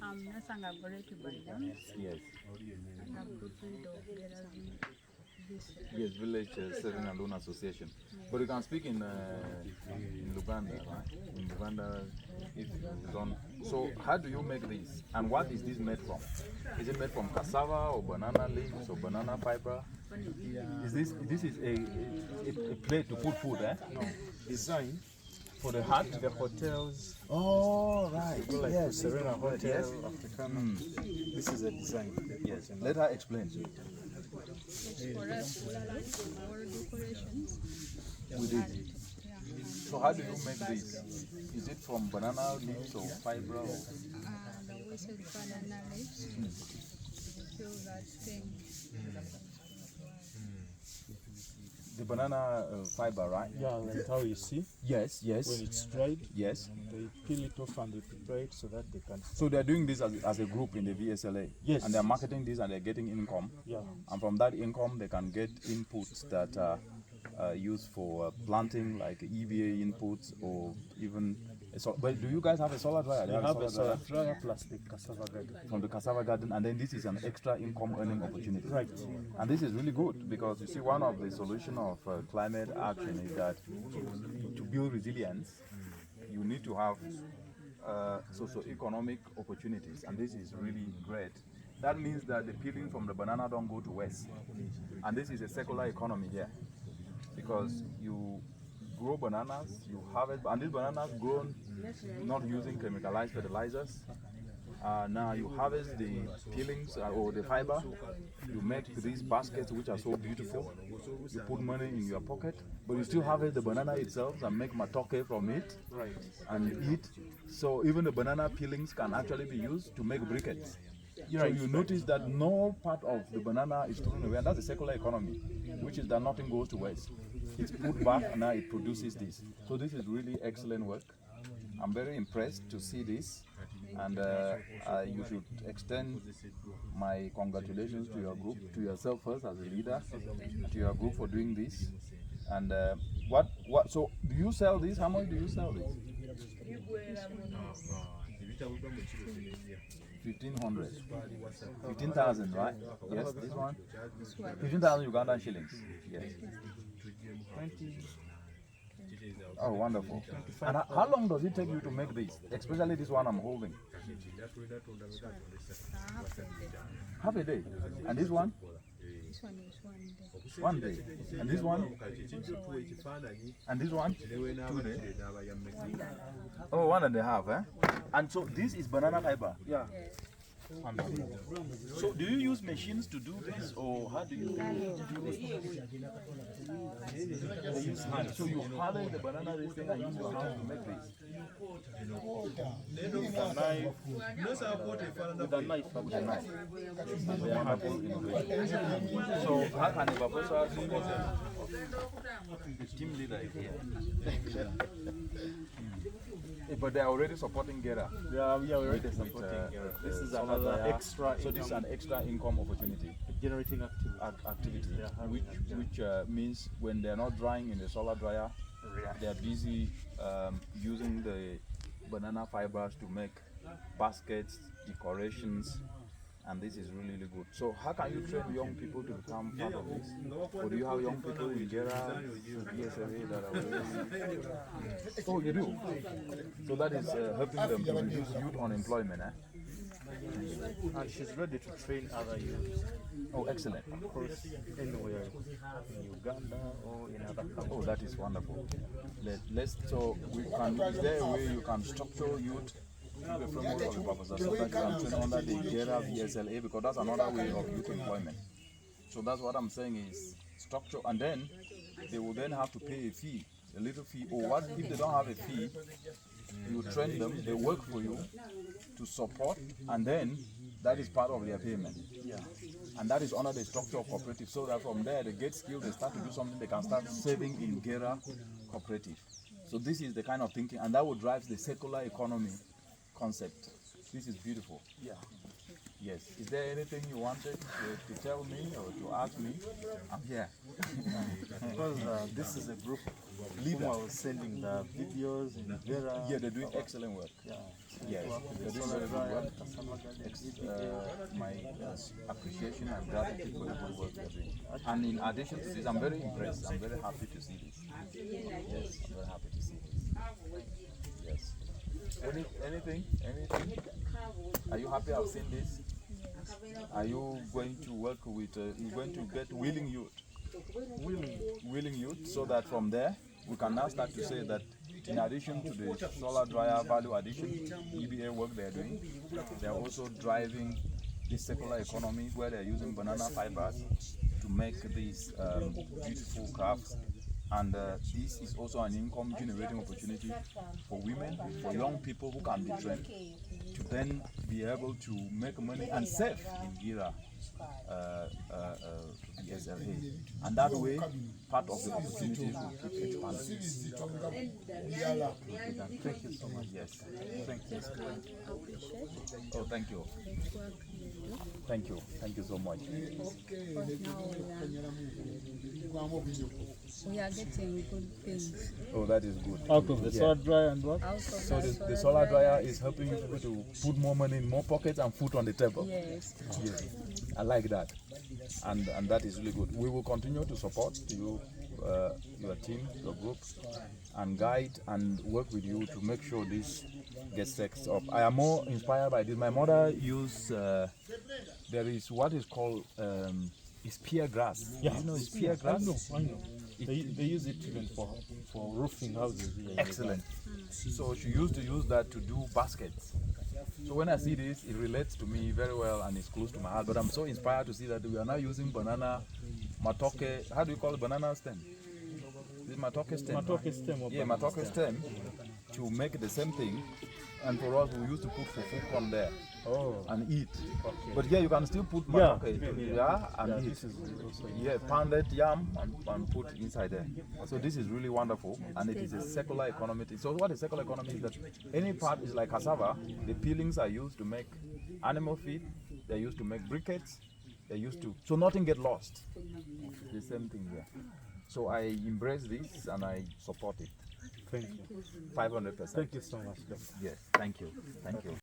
Nsonga VSLA. Yes. Yes, Village Saving and Loan Association. But you can speak in Luganda, right? In Uganda, it's on. So how do you make this? And what is this made from? Is it made from cassava or banana leaves or banana fiber? Is this is a plate to put food, eh? No, design for the hut? the hotels. Oh, right. Like Yes. Serena Hotel, Yes. Africana. This is a design. Yes. Let her explain. for us, our decorations. We did. And So how do you make this? Is it from banana leaves or fiber? Or? We should banana leaves. So that thing. The banana fiber, right? Yeah, like how you see. Yes, yes. When it's dried, yes. They peel it off and they prepare it so that they can. So they're doing this as a group in the VSLA. Yes. And they're marketing this and they're getting income. Yeah. And from that income, they can get inputs that are used for planting, like EBA inputs or even. But do you guys have a solar dryer? They have a solar dryer plus the cassava garden. From the cassava garden, and then this is an extra income earning opportunity. Right. And this is really good because you see, one of the solution of climate action is that to build resilience, you need to have socio-economic opportunities, and this is really great. That means that the peeling from the banana don't go to waste, and this is a circular economy here because you grow bananas, you harvest, and these bananas grown not using chemicalized fertilizers. Now you harvest the peelings or the fiber, you make these baskets which are so beautiful. You put money in your pocket, but you still harvest the banana itself and make matoke from it, right, and eat. So even the banana peelings can actually be used to make briquettes. So you notice that no part of the banana is thrown away, and that's a circular economy, which is that nothing goes to waste. It's put back and now it produces this. So this is really excellent work. I'm very impressed to see this, and you should extend my congratulations to your group, to yourself first as a leader, to your group for doing this. And so do you sell this? How much do you sell this? 1,500. 15,000, right? Yes, this one? 15,000 Ugandan shillings. Yes. 20. Oh, wonderful. And how long does it take you to make this? Especially this one I'm holding. Half a day. And this one? This one is 1 day. 1 day. And this one? And this one? 2 days. Oh, 1.5, eh? And so this is banana fiber? Yeah. Wonderful. So do you use machines to do this, or how do you do this? They use hand. So you harvest the banana this thing and use your hand to make this? With a knife. With a knife. With a knife. Wonderful innovation. So how can EBAFOSA support them? The team leader is here. But they are already supporting GERA. Yeah, we are already supporting GERA. This is another extra. So this is an extra income opportunity. Generating activity, which means when they're not drying in the solar dryer, they're busy using the banana fibers to make baskets, decorations, and this is really, really good. So how can you train young people to become part of this? Or do you have young people in GERA, VSLA that are already... Oh, you do? So that is helping them to reduce youth unemployment, eh? And she's ready to train other youths. Oh, excellent. Of course, anywhere in Uganda or in other countries. Oh, that is wonderful. So is there a way you can structure youth through the framework of EBAFOSA so that you can train under the GERA VSLA, because that's another way of youth employment. So that's what I'm saying is structure, and then they will then have to pay a fee, a little fee, or what if they don't have a fee, you train them, they work for you to support, and then that is part of their payment. Yeah. And that is under the structure of cooperative, so that from there they get skills, they start to do something, they can start saving in GERA cooperative. So this is the kind of thinking, and that will drive the circular economy concept. This is beautiful. Yeah. Yes. Is there anything you wanted to tell me or to ask me? I'm here. Because this is a group whom I was sending the videos in GERA. Yeah, they're doing excellent work. Yeah. Yes, they're doing very good work. My appreciation and gratitude for the good work they're doing. And in addition to this, I'm very impressed. I'm very happy to see this. Yes, I'm very happy to see this. Yes. Anything? Are you happy I've seen this? Are you going to work with, you're going to get willing youth? Willing youth, so that from there, we can now start to say that in addition to the solar dryer value addition, EBA work they're doing, they're also driving the circular economy where they're using banana fibers to make these beautiful crafts And this is also an income generating opportunity for women, for young people who can be trained to then be able to make money and save in Gira VSLA. And that way, part of the opportunities will keep expanding. Thank you so much. Yes. Thank you. Oh, thank you. Thank you. Thank you so much. We are getting good things. Oh, that is good. Out of the solar dryer and what? So the solar dryer is helping people to put more money in more pockets and food on the table. Yes. Yes, I like that, and that is really good. We will continue to support you, your team, your group, and guide and work with you to make sure this gets fixed up. I am more inspired by this. My mother used there is what is called spear grass. Yeah. You know spear grass? I know. They use it even for roofing houses. Excellent. So she used to use that to do baskets. So when I see this, it relates to me very well and it's close to my heart. But I'm so inspired to see that we are now using banana matoke. How do you call it? Banana stem? This matoke stem. Matoke stem. Yeah, matoke stem to make the same thing. And for us, we used to put fufu on there and eat. Okay. But here you can still put matoke and eat. Pounded yam and put inside there. So this is really wonderful, and it is a circular economy. So what is circular economy is that any part is like cassava. The peelings are used to make animal feed. They're used to make briquettes. They're used to so nothing get lost. The same thing there. So I embrace this and I support it. Thank you. 500%. Thank you so much. Yes, thank you. Thank you.